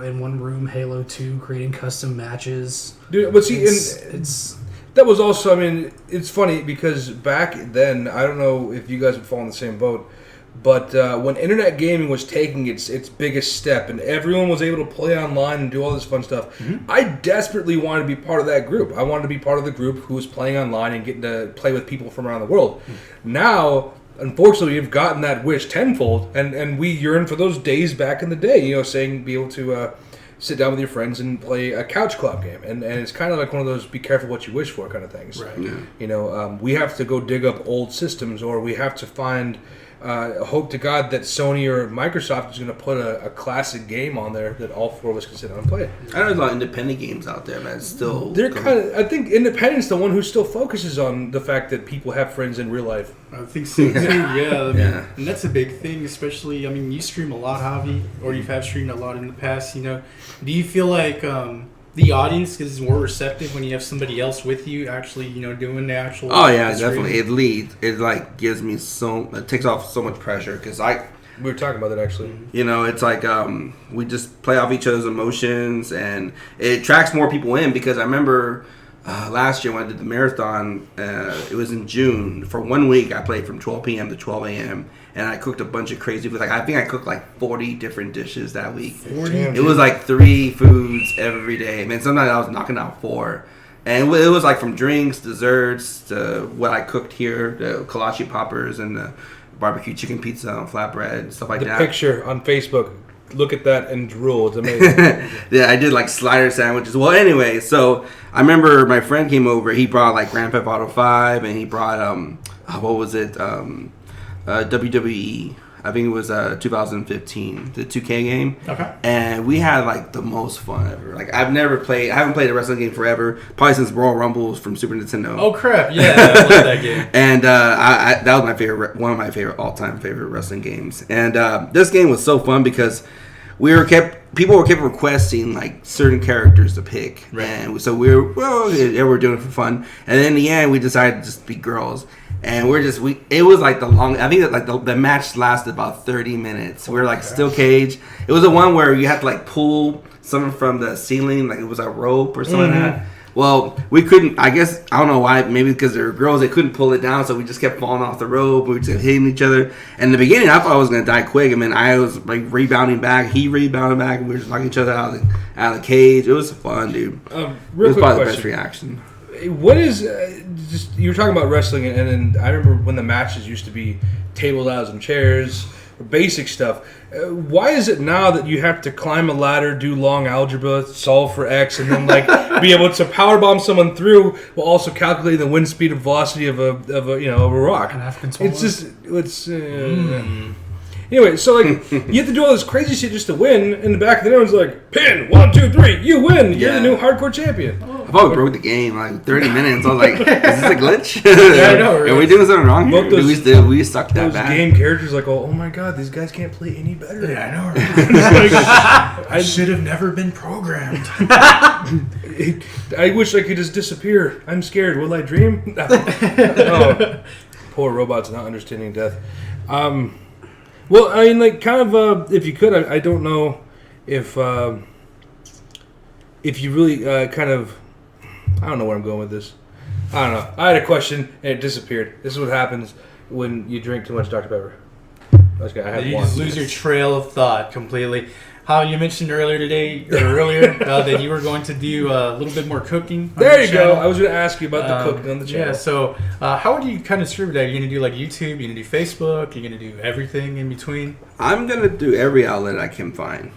in one room, Halo 2, creating custom matches. Dude, but see, It's that was also, I mean, it's funny because back then, I don't know if you guys would fall in the same boat, but when internet gaming was taking its biggest step and everyone was able to play online and do all this fun stuff, I desperately wanted to be part of that group. I wanted to be part of the group who was playing online and getting to play with people from around the world. Now, unfortunately, we've gotten that wish tenfold, and we yearn for those days back in the day, be able to sit down with your friends and play a couch co-op game. And it's kind of like one of those be careful what you wish for kind of things. Right. Yeah. We have to go dig up old systems, or we have to find hope to God that Sony or Microsoft is going to put a classic game on there that all four of us can sit down and play. I know there's a lot of independent games out there, man. It's still They're I think independent's the one who still focuses on the fact that people have friends in real life. I think so too. Yeah, I mean, Yeah. and that's a big thing. Especially, I mean, you stream a lot, Javi, or you have streamed a lot in the past. Do you feel like the audience is more receptive when you have somebody else with you, actually, doing the actual? Oh yeah, stream? definitely. It like gives me it takes off so much pressure because We were talking about that actually. it's like we just play off each other's emotions, and it attracts more people in because I remember last year when I did the marathon, it was in June. For 1 week, I played from 12 p.m. to 12 a.m. and I cooked a bunch of crazy food. Like I think I cooked like 40 different dishes that week. 40? Damn. It was like 3 foods every day. Man, sometimes I was knocking out 4. And it was like from drinks, desserts, to what I cooked here, the kolache poppers and the barbecue chicken pizza on flatbread and stuff like The that. picture on Facebook, look at that and drool. It's amazing. Yeah, I did like slider sandwiches. Well, anyway, so I remember my friend came over. He brought like Grand Theft Auto 5, and he brought what was it? WWE. I think it was 2015, the 2K game. Okay. And we had like the most fun ever. Like I haven't played a wrestling game forever, probably since Royal Rumbles from Super Nintendo. Oh crap! Yeah, I love that game. And that was my favorite, one of my favorite all-time favorite wrestling games. And this game was so fun because people were kept requesting like certain characters to pick, Right. and so we were doing it for fun. And then in the end, we decided to just be girls. And it was like I think that like the match lasted about 30 minutes. We were like steel cage. It was the one where you had to like pull something from the ceiling, like it was a rope or something like that. Well, we couldn't, I guess, I don't know why, maybe because they were girls, they couldn't pull it down, so we just kept falling off the rope, we just hitting each other. And in the beginning, I thought I was going to die quick, and then I was like rebounding back, he rebounded back, and we were just knocking each other out of the cage. It was fun, dude. It Real was quick probably the best question. reaction. what is just you were talking about wrestling, and I remember when the matches used to be table ladders and chairs, basic stuff. Why is it now that you have to climb a ladder, do long algebra, solve for X, and then be able to powerbomb someone through while also calculating the wind speed and velocity of a rock? And African controller. It's Anyway, so you have to do all this crazy shit just to win. In the back of the everyone's like, pin 1, 2, 3, you win. You're the new hardcore champion. I probably broke the game like 30 minutes. I was like, is this a glitch? Yeah, I know. Right? Are we doing something wrong here? We suck that those bad. game characters like, oh my god, these guys can't play any better. Yeah, I know. Right? I should have never been programmed. I wish I could just disappear. I'm scared. Will I dream? Oh, poor robots not understanding death. Well, I mean, if you could, I don't know if you really I don't know where I'm going with this. I don't know. I had a question and it disappeared. This is what happens when you drink too much Dr. Pepper. I have You one. just lose your trail of thought completely. How you mentioned earlier that you were going to do a little bit more cooking. There you go. I was going to ask you about the cooking on the channel. Yeah, so how would you kind of distribute that? Are you going to do like YouTube? Are you going to do Facebook? Are you going to do everything in between? I'm going to do every outlet I can find.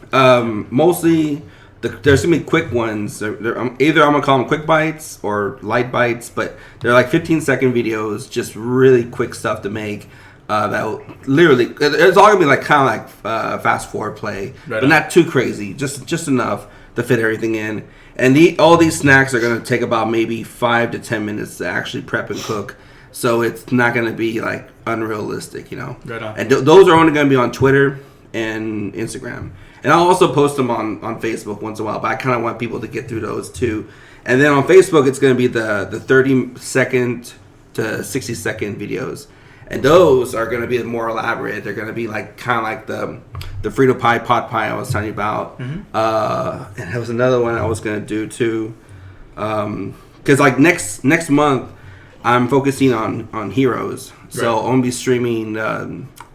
Mostly, there's going to be quick ones. Either I'm going to call them quick bites or light bites, but they're like 15-second videos, just really quick stuff to make. That literally, it's all gonna be kind of like fast forward play, but not too crazy, just enough to fit everything in. And all these snacks are gonna take about maybe 5 to 10 minutes to actually prep and cook, so it's not gonna be like unrealistic, you know. Right on. And those are only gonna be on Twitter and Instagram, and I'll also post them on Facebook once in a while. But I kind of want people to get through those too. And then on Facebook, it's gonna be the 30-second to 60-second videos. And those are going to be more elaborate. They're going to be kind of like the Frito pie pot pie I was telling you about. Mm-hmm. And there was another one I was going to do too. Because next month I'm focusing on heroes. So I'm going to be streaming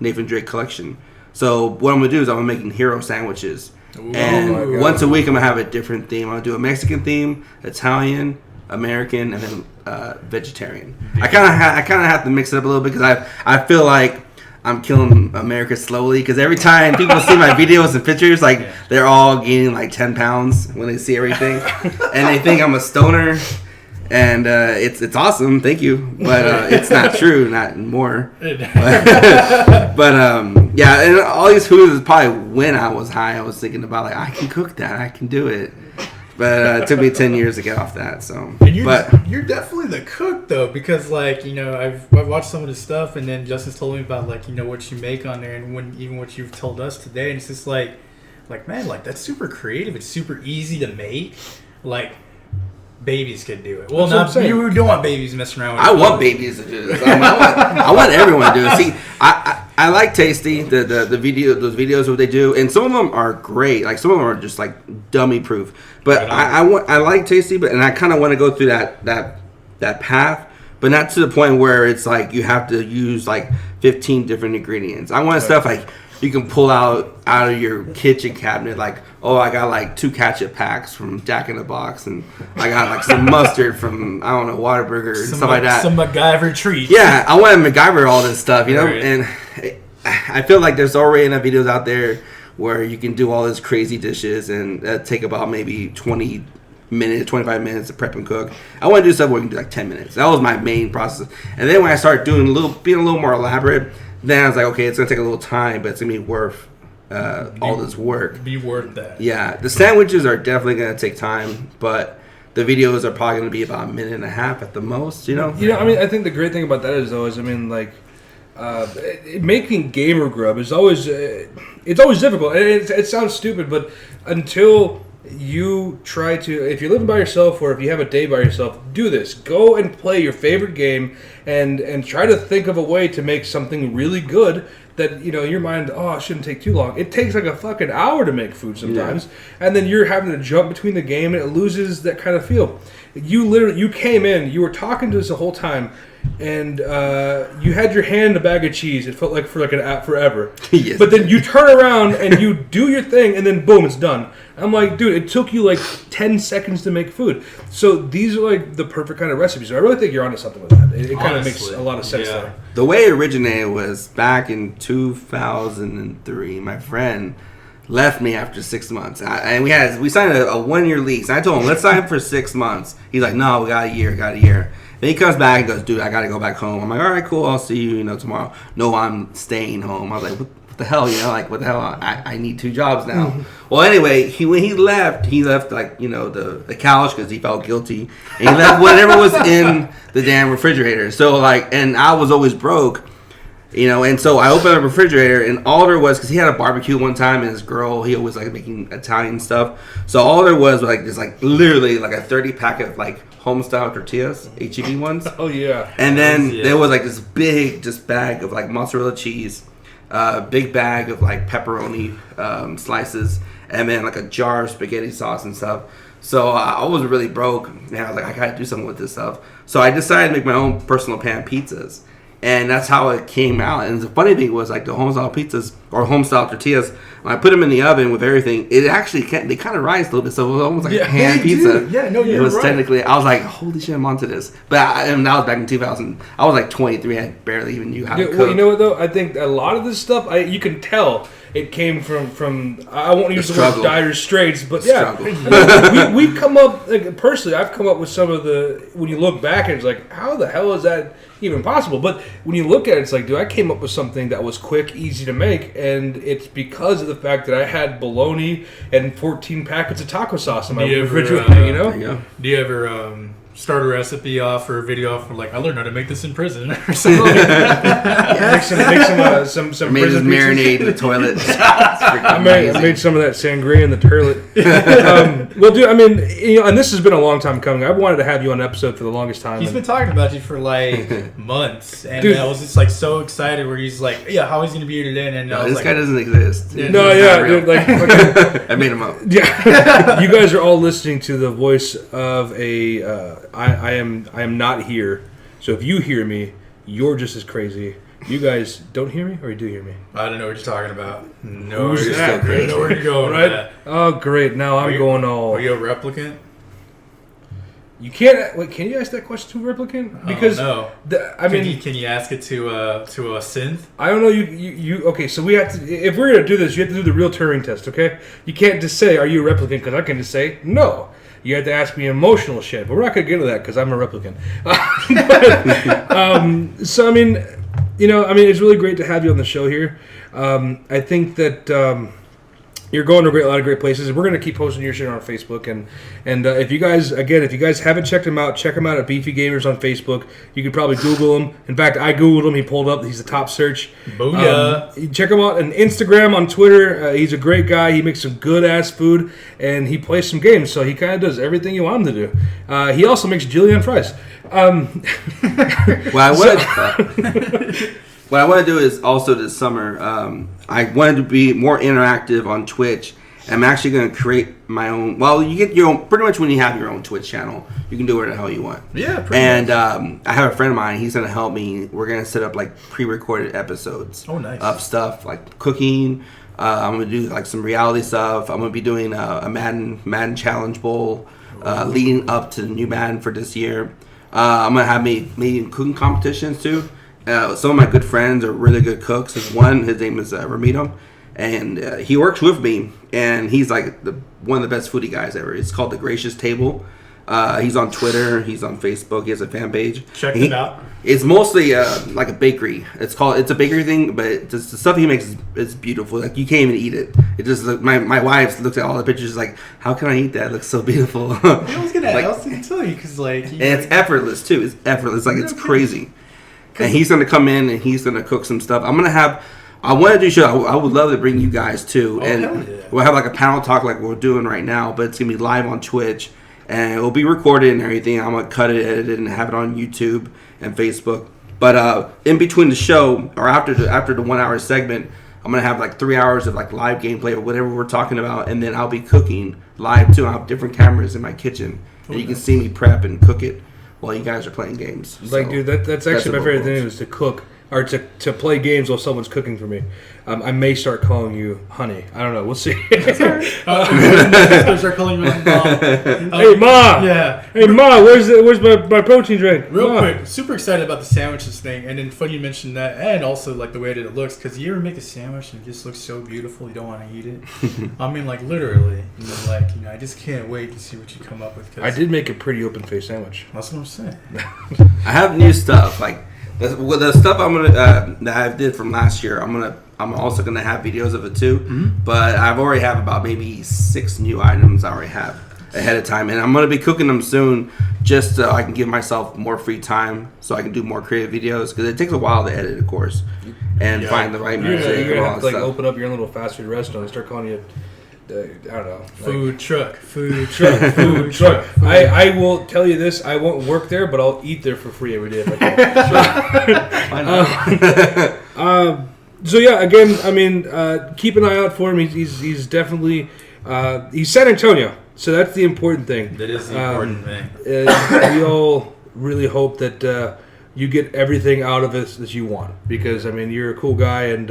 Nathan Drake Collection. So what I'm going to do is I'm making hero sandwiches. Ooh, and once a week I'm going to have a different theme. I'm going to do a Mexican theme, Italian, American, and then vegetarian. I kind of have to mix it up a little bit because I feel like I'm killing America slowly, because every time people see my videos and pictures, they're all gaining 10 pounds when they see everything, and they think I'm a stoner, and it's awesome, thank you, but it's not true, not more. But yeah, and all these foods is probably when I was high. I was thinking about I can cook that, I can do it. But it took me 10 years to get off that. So, and you're definitely the cook though, because I've watched some of the stuff, and then Justice told me about what you make on there, and even what you've told us today, and it's just man, that's super creative. It's super easy to make. Babies could do it. Well, you don't want babies messing around with I want babies to do this. I want everyone to do it. See, I like Tasty, those videos, what they do, and some of them are great. Some of them are just dummy proof. But I like Tasty, and I kind of want to go through that path, but not to the point where it's you have to use 15 different ingredients. I want stuff you can pull out of your kitchen cabinet, I got 2 ketchup packs from Jack in the Box, and I got some mustard from, I don't know, Whataburger, and stuff like that. Some MacGyver treats. Yeah, I want to MacGyver all this stuff, you know? Right. And I feel like there's already enough videos out there where you can do all these crazy dishes and take about maybe 25 minutes to prep and cook. I want to do stuff where you can do 10 minutes. That was my main process. And then when I started being a little more elaborate, then I was okay, it's going to take a little time, but it's going to be worth all this work. Be worth that. Yeah, the sandwiches are definitely going to take time, but the videos are probably going to be about a minute and a half at the most, you know? I think the great thing about that is making gamer grub is always it's always difficult. It sounds stupid, but until you try to, if you're living by yourself or if you have a day by yourself, do this. Go and play your favorite game and try to think of a way to make something really good that, in your mind, it shouldn't take too long. It takes a fucking hour to make food sometimes, and then you're having to jump between the game, and it loses that kind of feel. you came in, you were talking to us the whole time, and you had your hand in a bag of cheese. It felt like for like forever. Yes. But then you turn around and you do your thing, and then boom, it's done. I'm like, dude, it took you like 10 seconds to make food. So these are like the perfect kind of recipes. I really think you're onto something with that. It kind of makes a lot of sense there. The way it originated was back in 2003. My friend left me after 6 months, and we signed a 1-year lease. And I told him, let's sign for 6 months. He's like, no, we got a year. Then he comes back and goes, dude, I got to go back home. I'm like, all right, cool. I'll see you, tomorrow. No, I'm staying home. I was like, what the hell, what the hell? I need 2 jobs now. Well, anyway, when he left like, the couch because he felt guilty. And he left whatever was in the damn refrigerator. So and I was always broke. And so I opened the refrigerator, and all there was, because he had a barbecue one time, and his girl, he always making Italian stuff. So all there was this literally a 30 pack of home style tortillas, HEB ones. Oh yeah. And then there was this big bag of mozzarella cheese, big bag of pepperoni slices, and then a jar of spaghetti sauce and stuff. So I was really broke, and I was I gotta do something with this stuff. So I decided to make my own personal pan pizzas. And that's how it came out. And the funny thing was, the home-style pizzas, or home-style tortillas, when I put them in the oven with everything, it actually, they kind of rise a little bit. So it was almost like a pan pizza. Dude. Yeah, no, it was right. Technically, I was like, holy shit, I'm onto this. But and that was back in 2000. I was 23. I barely even knew how to cook. Well, you know what, though? I think a lot of this stuff, you can tell it came from I won't use the word dire straits, but we've come up, personally, I've come up with some of when you look back, and it's how the hell is that even possible? But when you look at it, it's dude, I came up with something that was quick, easy to make, and it's because of the fact that I had bologna and 14 packets of taco sauce in my refrigerator. Do you ever start a recipe off or a video off I learned how to make this in prison or something? Make some made prison marinade in the toilet. I made some of that sangria in the toilet. Well, dude, and this has been a long time coming. I've wanted to have you on an episode for the longest time. He's been talking about you for months, and dude, I was just so excited. Where he's how he's gonna be here today? And no, this guy doesn't exist. Dude, I made him up. Yeah, you guys are all listening to the voice of a. I am not here. So if you hear me, you're just as crazy. You guys don't hear me, or you do hear me? I don't know what you're talking about. No, who's that? I know where you're going, right? Oh, great! Now I'm going all. Are you a replicant? You can't. Wait, can you ask that question to a replicant? Because no. Can you ask it to a synth? I don't know. You okay? So we have to. If we're gonna do this, you have to do the real Turing test. Okay? You can't just say, "Are you a replicant?" Because I can just say no. You have to ask me emotional shit, but we're not going to get into that because I'm a replicant. So it's really great to have you on the show here. I think that you're going to a lot of great places. We're going to keep posting your shit on our Facebook, and if you guys haven't checked him out, check him out at Beefy Gamers on Facebook. You can probably Google him. In fact, I Googled him. He pulled up. He's the top search. Booyah! Check him out on Instagram, on Twitter. He's a great guy. He makes some good ass food, and he plays some games. So he kind of does everything you want him to do. He also makes julienne fries. What I want to do is also this summer, I wanted to be more interactive on Twitch. I'm actually going to create my own. Well, you get your own. Pretty much when you have your own Twitch channel, you can do whatever the hell you want. Yeah, pretty much. And I have a friend of mine. He's going to help me. We're going to set up pre-recorded episodes. Oh, nice. Of stuff like cooking. I'm going to do some reality stuff. I'm going to be doing a Madden Challenge Bowl leading up to the new Madden for this year. I'm going to have maybe cooking competitions too. Some of my good friends are really good cooks. His name is Ramito, and he works with me, and he's one of the best foodie guys ever. It's called The Gracious Table. He's on Twitter. He's on Facebook. He has a fan page. Check it out. It's mostly like a bakery. It's a bakery thing, but the stuff he makes is beautiful. You can't even eat it. It just my wife looks at all the pictures how can I eat that? It looks so beautiful. I was gonna tell you because and it's effortless too. It's effortless. It's crazy. And he's going to come in and he's going to cook some stuff. I want to do a show. I would love to bring you guys too. We'll have a panel talk like we're doing right now, but it's going to be live on Twitch. And it will be recorded and everything. I'm going to cut it, edit it, and have it on YouTube and Facebook. But in between the show, or after the 1 hour segment, I'm going to have 3 hours of live gameplay or whatever we're talking about. And then I'll be cooking live too. I'll have different cameras in my kitchen. and you can see me prep and cook it while you guys are playing games. Like, So, dude, that's actually my favorite thing goals. is to cook or to play games while someone's cooking for me. I may start calling you honey. I don't know. We'll see. Start calling you mom. Hey, Ma! Yeah. Hey, Ma, where's my protein drink? Real Ma. quick, super excited about the sandwiches thing, and then funny you mentioned that, and also like the way that it looks, because you ever make a sandwich and it just looks so beautiful you don't want to eat it. I mean, like literally, I just can't wait to see what you come up with. Cause I did make a pretty open faced sandwich. That's what I'm saying. I have new stuff like the stuff I'm gonna that I did from last year. I'm also gonna have videos of it too. Mm-hmm. But I've already have about maybe 6 new items I already have ahead of time, and I'm gonna be cooking them soon, just so I can give myself more free time, so I can do more creative videos because it takes a while to edit, of course, and find the right music You're and gonna all have that to stuff. open up your own little fast food restaurant and start calling you. I don't know. Food truck. Food truck. I will tell you this: I won't work there, but I'll eat there for free every day if I can. Why not? So yeah, again, I mean, keep an eye out for him. He's definitely he's San Antonio, so that's the important thing. That is the important thing. We all really hope that you get everything out of it that you want, because I mean, you're a cool guy, and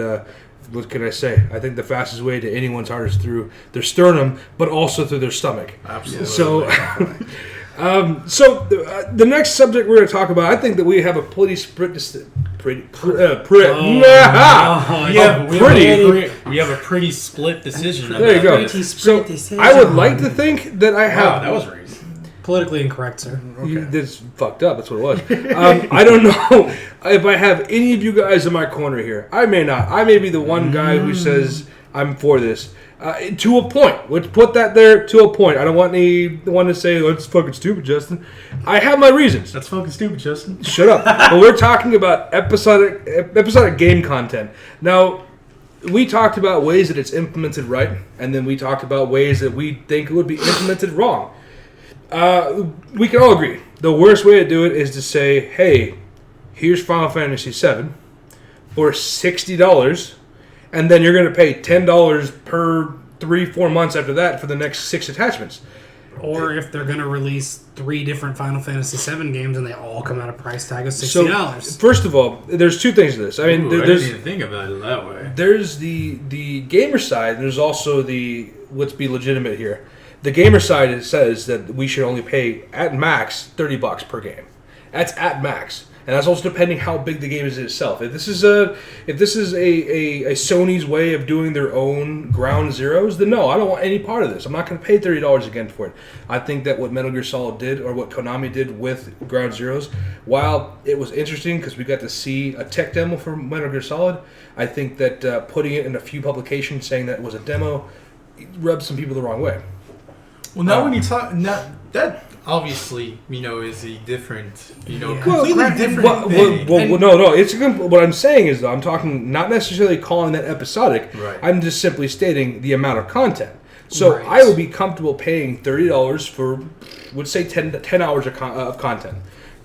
what can I say? I think the fastest way to anyone's heart is through their sternum, but also through their stomach. Absolutely. So, the next subject we're going to talk about, I think that we have a pretty We have a pretty split decision. There you go. So I would like to think that I have. Wow, that was racist. Politically incorrect, sir. That's fucked up. That's what it was. I don't know if I have any of you guys in my corner here. I may not. I may be the one guy who says I'm for this. To a point. Let's put that there to a point. I don't want anyone to say, oh, it's fucking stupid, Justin. I have my reasons. That's fucking stupid, Justin. Shut up. But we're talking about episodic game content. Now, we talked about ways that it's implemented right, and then we talked about ways that we think it would be implemented wrong. We can all agree. The worst way to do it is to say, hey, here's Final Fantasy VII for $60, and then you're going to pay $10 per 3-4 months after that for the next 6 attachments. Or if they're going to release 3 different Final Fantasy VII games and they all come out a price tag of $60. So, first of all, there's 2 things to this. I mean, I there's didn't even think about it that way. there's the gamer side, and there's also the let's be legitimate here. The gamer side says that we should only pay at max $30 per game. That's at max, and that's also depending how big the game is itself. If this is a Sony's way of doing their own ground zeros, then no, I don't want any part of this. I'm not going to pay $30 again for it. I think that what Metal Gear Solid did, or what Konami did with Ground Zeroes, while it was interesting because we got to see a tech demo for Metal Gear Solid, I think that putting it in a few publications saying that it was a demo rubbed some people the wrong way. Well, now when you talk, that obviously, is a different, Yeah. completely different thing. No. What I'm saying is, though, I'm talking not necessarily calling that episodic. Right. I'm just simply stating the amount of content. So Right. I would be comfortable paying $30 for, would say, 10 hours of content.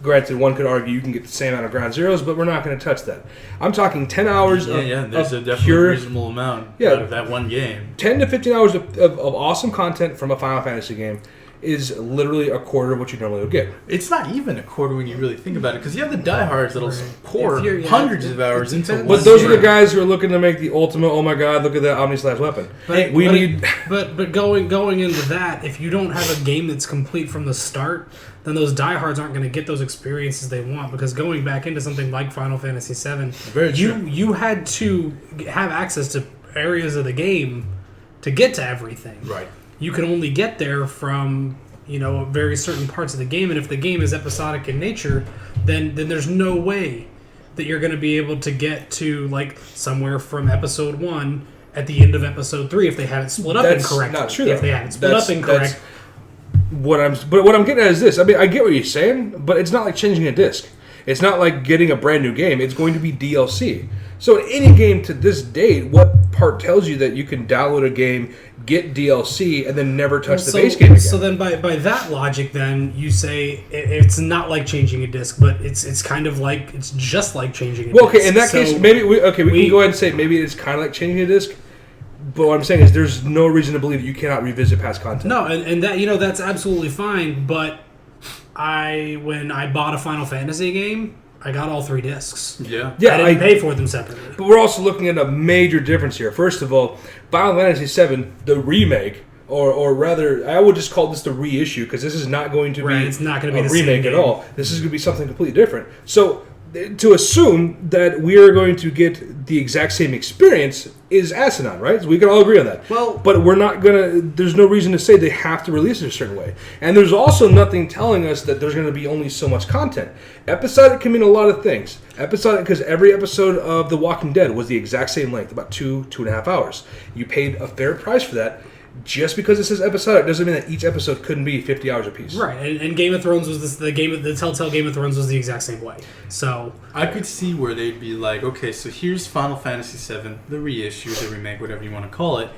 Granted, one could argue you can get the same amount of Ground Zeroes, but we're not going to touch that. I'm talking 10 hours There's a of definitely pure reasonable amount Yeah. out of that one game. 10 to 15 hours of awesome content from a Final Fantasy game is literally a quarter of what you normally would get. It's not even a quarter when you really think about it, because you have the diehards that'll pour If you're- hundreds of hours into one. But those are the game. guys who are looking to make the ultimate, oh my god, look at that Omni-Slash weapon. But, We but, need... but going into that, if you don't have a game that's complete from the start, then those diehards aren't going to get those experiences they want. Because going back into something like Final Fantasy VII, Very true. you had to have access to areas of the game to get to everything. Right. You can only get there from very certain parts of the game, and if the game is episodic in nature, then there's no way that you're going to be able to get to like somewhere from episode 1 at the end of episode 3 if they had it split up That's incorrectly. not true, If though. they had it split up incorrect. What I'm getting at is this. I mean, I get what you're saying, but it's not like changing a disc. It's not like getting a brand new game. It's going to be DLC. So in any game to this date, what part tells you that you can download a game, get DLC, and then never touch the base game again? So then by that logic, then you say it's not like changing a disc, but it's kind of like, it's just like changing a disc. Well, okay, in that So case, maybe we can go ahead and say maybe it's kind of like changing a disc. But what I'm saying is there's no reason to believe that you cannot revisit past content. No, and that that's absolutely fine. But when I bought a Final Fantasy game, I got all 3 discs. Yeah. I didn't pay for them separately. But we're also looking at a major difference here. First of all, Final Fantasy VII, the remake, or rather, I would just call this the reissue because this is not going to be it's not going to be a the remake same at all. This is going to be something completely different. So to assume that we are going to get the exact same experience is asinine, right? So we can all agree on that. Well, but we're not gonna. There's no reason to say they have to release it a certain way, and there's also nothing telling us that there's going to be only so much content. Episodic can mean a lot of things. Episodic because every episode of The Walking Dead was the exact same length, about 2.5 hours. You paid a fair price for that. Just because it says episodic doesn't mean that each episode couldn't be 50 hours apiece. Right, and Game of Thrones was the Telltale Game of Thrones was the exact same way. So I could see where they'd be like, okay, so here's Final Fantasy VII, the reissue, the remake, whatever you want to call it,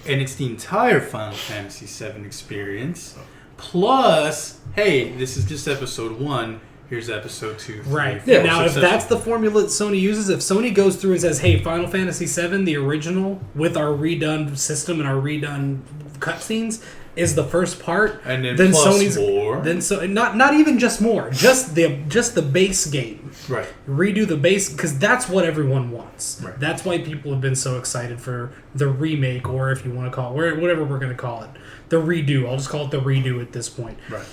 and it's the entire Final Fantasy VII experience. Plus, hey, this is just episode 1. Here's episode 2. 3, right. 4, Now, if 6, 7. that's the formula that Sony uses, if Sony goes through and says, "Hey, Final Fantasy VII, the original, with our redone system and our redone cutscenes, is the first part," and then then plus Sony's more. then so not even just more, just the base game. Right. Redo the base because that's what everyone wants. Right. That's why people have been so excited for the remake, or if you want to call it whatever we're going to call it, the redo. I'll just call it the redo at this point. Right.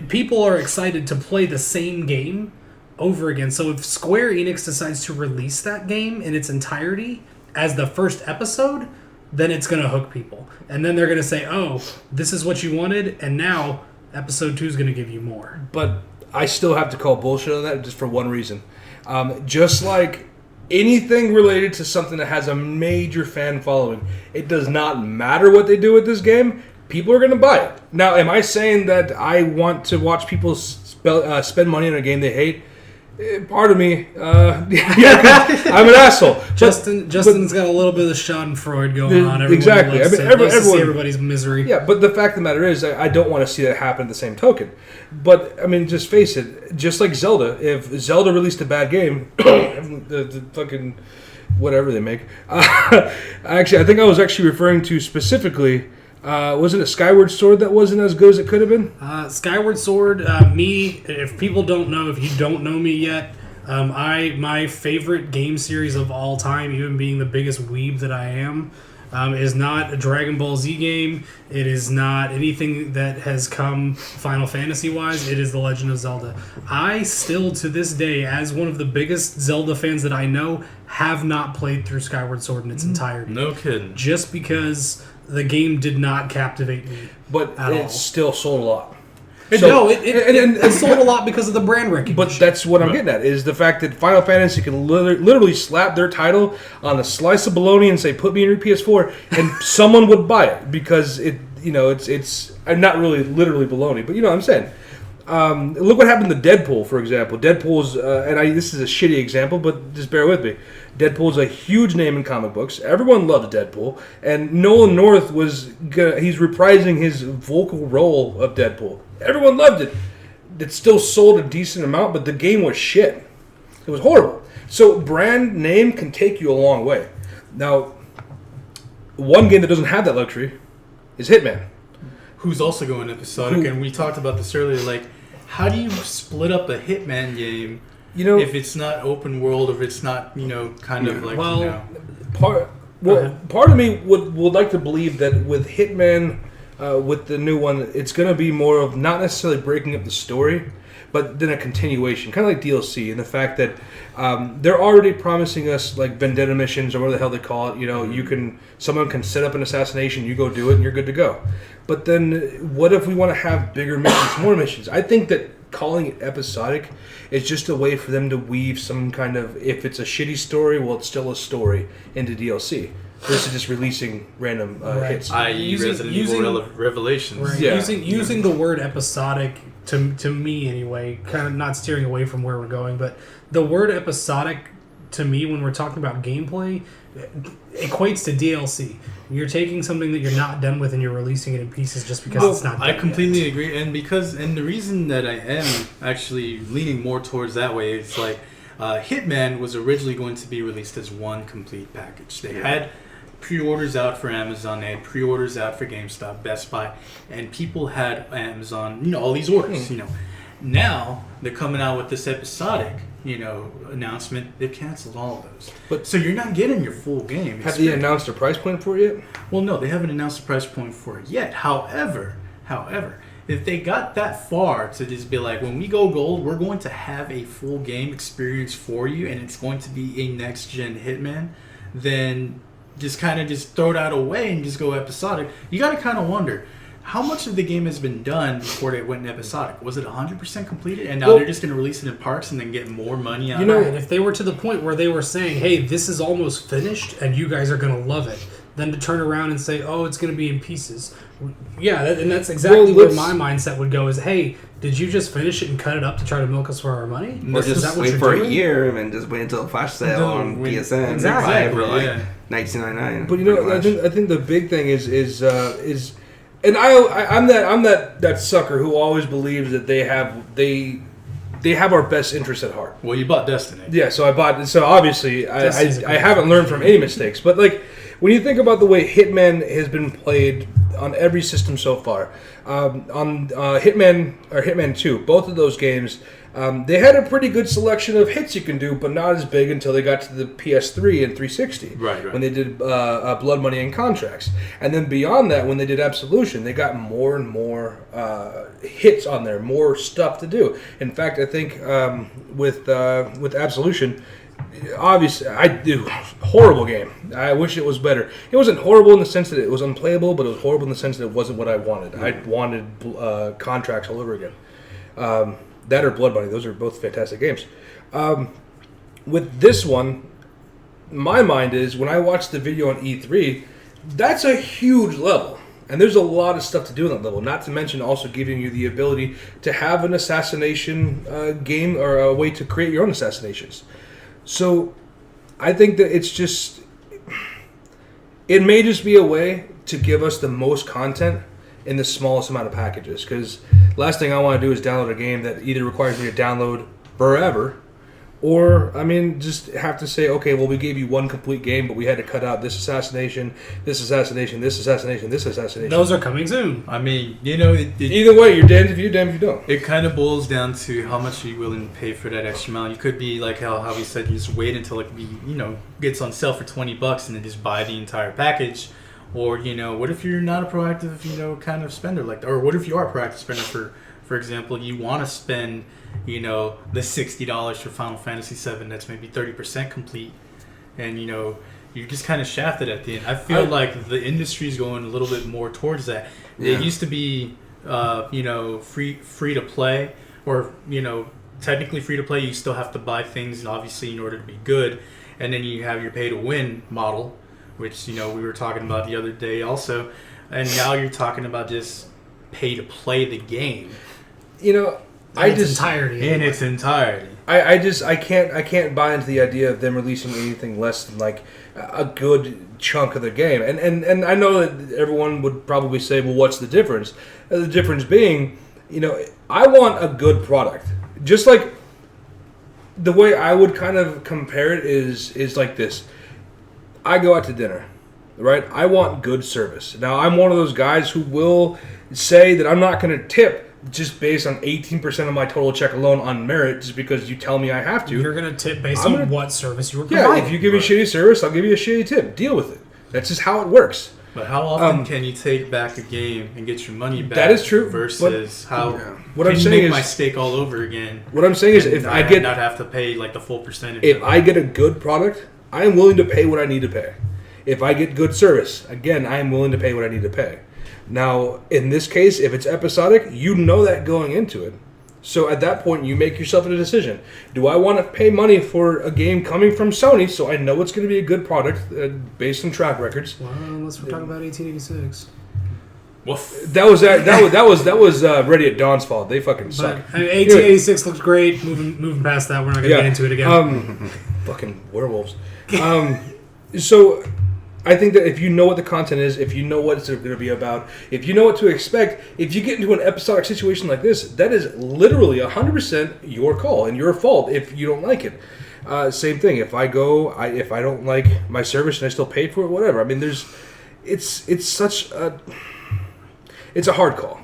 People are excited to play the same game over again. So if Square Enix decides to release that game in its entirety as the first episode, then it's going to hook people. And then they're going to say, "Oh, this is what you wanted, and now episode 2 is going to give you more." But I still have to call bullshit on that just for one reason. Just like anything related to something that has a major fan following, it does not matter what they do with this game. People are going to buy it. Now, am I saying that I want to watch people spend money on a game they hate? Part of me, yeah, I'm an asshole. Justin's got a little bit of Schadenfreude going on. Everyone exactly. loves Everyone to see everybody's misery. Yeah, but the fact of the matter is, I don't want to see that happen at the same token. But, I mean, just face it. Just like Zelda, if Zelda released a bad game, the fucking whatever they make. Actually, I think I was actually referring to specifically... wasn't it Skyward Sword that wasn't as good as it could have been? Skyward Sword, if people don't know, if you don't know me yet, my favorite game series of all time, even being the biggest weeb that I am, is not a Dragon Ball Z game. It is not anything that has come Final Fantasy-wise. It is The Legend of Zelda. I still, to this day, as one of the biggest Zelda fans that I know, have not played through Skyward Sword in its entirety. No kidding. Just because... the game did not captivate me, but it still sold a lot. It sold a lot because of the brand recognition. But that's what I'm getting at, is the fact that Final Fantasy can literally slap their title on a slice of bologna and say, "Put me in your PS4," and someone would buy it because it's not really literally bologna, but you know what I'm saying. Look what happened to Deadpool, for example. Deadpool's, this is a shitty example, but just bear with me. Deadpool's a huge name in comic books. Everyone loved Deadpool, and Nolan North he's reprising his vocal role of Deadpool. Everyone loved it. It still sold a decent amount, but the game was shit. It was horrible. So brand name can take you a long way. Now, one game that doesn't have that luxury is Hitman. Who's also going episodic, and we talked about this earlier, like, how do you split up a Hitman game if it's not open world, if it's not, kind of like, part of me would like to believe that with Hitman, with the new one, it's going to be more of not necessarily breaking up the story, but then a continuation, kind of like DLC, and the fact that they're already promising us like vendetta missions or whatever the hell they call it. Someone can set up an assassination, you go do it, and you're good to go. But then, what if we want to have bigger missions, more missions? I think that calling it episodic is just a way for them to weave some kind of, if it's a shitty story, well, it's still a story, into DLC. Versus just releasing random hits. I.e. Resident Evil Revelations. Right. Yeah. Using the word episodic, to me anyway, kind of not steering away from where we're going, but the word episodic, to me, when we're talking about gameplay, equates to DLC. You're taking something that you're not done with and you're releasing it in pieces just because it's not done I completely yet. agree, and the reason that I am actually leaning more towards that way is like Hitman was originally going to be released as one complete package. They had pre-orders out for Amazon, they had pre-orders out for GameStop, Best Buy, and people had Amazon, all these orders, Now, they're coming out with this episodic, announcement. They've canceled all of those. But so you're not getting your full game. Have they announced a price point for it yet? Well, no, they haven't announced a price point for it yet. However, if they got that far to just be like, when we go gold, we're going to have a full game experience for you, and it's going to be a next-gen Hitman, then just throw that away and just go episodic. You got to kind of wonder, how much of the game has been done before it went episodic? Was it 100% completed, and now they're just going to release it in parts and then get more money out of it? And if they were to the point where they were saying, hey, this is almost finished, and you guys are going to love it, then to turn around and say, oh, it's going to be in pieces. Yeah, and that's exactly where my mindset would go is, hey, did you just finish it and cut it up to try to milk us for our money? Or just wait for a year and just wait until a flash sale on PSN. Exactly. And buy it for $19.99. But I think the big thing is and I'm that sucker who always believes that they have our best interest at heart. Well, you bought Destiny. Yeah, so I bought. So obviously, I haven't learned from any mistakes. But like, when you think about the way Hitman has been played on every system so far, on Hitman or Hitman 2, both of those games, they had a pretty good selection of hits you can do, but not as big until they got to the PS3 and 360. Right. When they did Blood Money and Contracts. And then beyond that, when they did Absolution, they got more and more hits on there, more stuff to do. In fact, I think with Absolution, obviously, horrible game. I wish it was better. It wasn't horrible in the sense that it was unplayable, but it was horrible in the sense that it wasn't what I wanted. I wanted Contracts all over again. That or Blood Money. Those are both fantastic games. With this one, my mind is, when I watched the video on E3, that's a huge level. And there's a lot of stuff to do on that level. Not to mention also giving you the ability to have an assassination game or a way to create your own assassinations. So I think that it may just be a way to give us the most content in the smallest amount of packages. Because last thing I want to do is download a game that either requires me to download forever, or, just have to say, okay, well, we gave you one complete game, but we had to cut out this assassination, this assassination, this assassination, this assassination. Those are coming soon. Either way, you're damned if you do, damned if you don't. It kind of boils down to how much are you willing to pay for that extra amount. You could be like how Javi said, you just wait until it gets on sale for $20 and then just buy the entire package. Or, what if you're not a proactive, kind of spender like that? Or what if you are a proactive spender, for example, you want to spend, the $60 for Final Fantasy VII that's maybe 30% complete, and, you're just kind of shafted at the end. I feel like the industry is going a little bit more towards that. Yeah. It used to be, free to play, or, technically free to play. You still have to buy things, obviously, in order to be good. And then you have your pay to win model, which, we were talking about the other day also. And now you're talking about just pay to play the game. In its entirety. I can't buy into the idea of them releasing anything less than like a good chunk of the game. And I know that everyone would probably say, well, what's the difference? The difference being, I want a good product. Just like the way I would kind of compare it is like this. I go out to dinner, right? I want good service. Now, I'm one of those guys who will say that I'm not going to tip just based on 18% of my total check alone on merit, just because you tell me I have to. You're going to tip based on what service you were providing. Yeah, if you give me shitty service, I'll give you a shitty tip. Deal with it. That's just how it works. But how often can you take back a game and get your money back? That is true. Versus what I'm saying is, my stake all over again. What I'm saying is, if I get not have to pay like the full percentage. If I get a good product, I am willing to pay what I need to pay. If I get good service, again, I am willing to pay what I need to pay. Now, in this case, if it's episodic, you know that going into it. So at that point, you make yourself a decision. Do I want to pay money for a game coming from Sony, so I know it's going to be a good product based on track records? Well, unless we're talking about 1886. That was Ready at Dawn's fault. They fucking suck. 1886 looks great. Moving past that, we're not going to get into it again. Fucking werewolves. So I think that if you know what the content is, if you know what it's going to be about, if you know what to expect, if you get into an episodic situation like this, that is literally 100% your call and your fault if you don't like it. Same thing. If I don't like my service and I still pay for it, whatever. I mean, it's a hard call.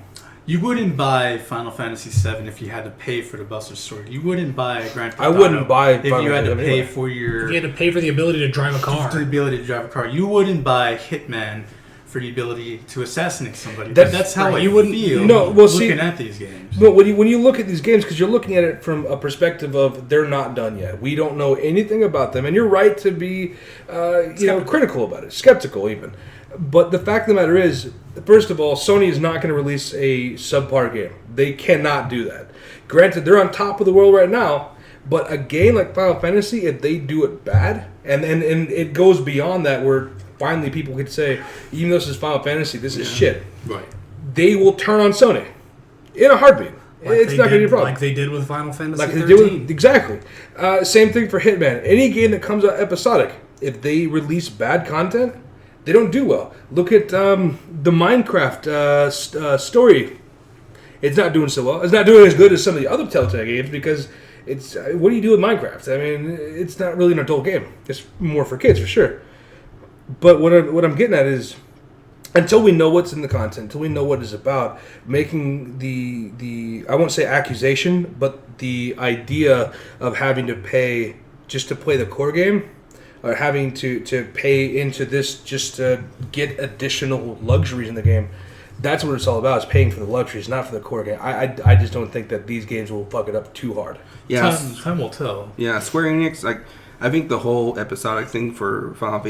You wouldn't buy Final Fantasy VII if you had to pay for the Buster Sword. You wouldn't buy Grand Theft Auto. I wouldn't buy if you had to pay for your. If you had to pay for the ability to drive a car. The ability to drive a car. You wouldn't buy Hitman for the ability to assassinate somebody. That's how right. you wouldn't feel. Looking at these games. But when you look at these games, because you're looking at it from a perspective of they're not done yet. We don't know anything about them, and you're right to be, critical about it, skeptical even. But the fact of the matter is, first of all, Sony is not going to release a subpar game. They cannot do that. Granted, they're on top of the world right now, but a game like Final Fantasy, if they do it bad, and it goes beyond that, where finally people could say, even though this is Final Fantasy, this is shit. Right. They will turn on Sony in a heartbeat. It's not going to be a problem. Like they did with Final Fantasy Like 13. they did with, exactly. Same thing for Hitman. Any game that comes out episodic, if they release bad content, they don't do well. Look at the Minecraft story. It's not doing so well. It's not doing as good as some of the other Telltale games because it's what do you do with Minecraft? I mean, it's not really an adult game. It's more for kids for sure. But what I'm getting at is, until we know what's in the content, until we know what it's about, making the I won't say accusation, but the idea of having to pay just to play the core game, or having to pay into this just to get additional luxuries in the game, that's what it's all about, is paying for the luxuries, not for the core game. I just don't think that these games will fuck it up too hard. Yeah, time will tell. Yeah, Square Enix, I think the whole episodic thing for Final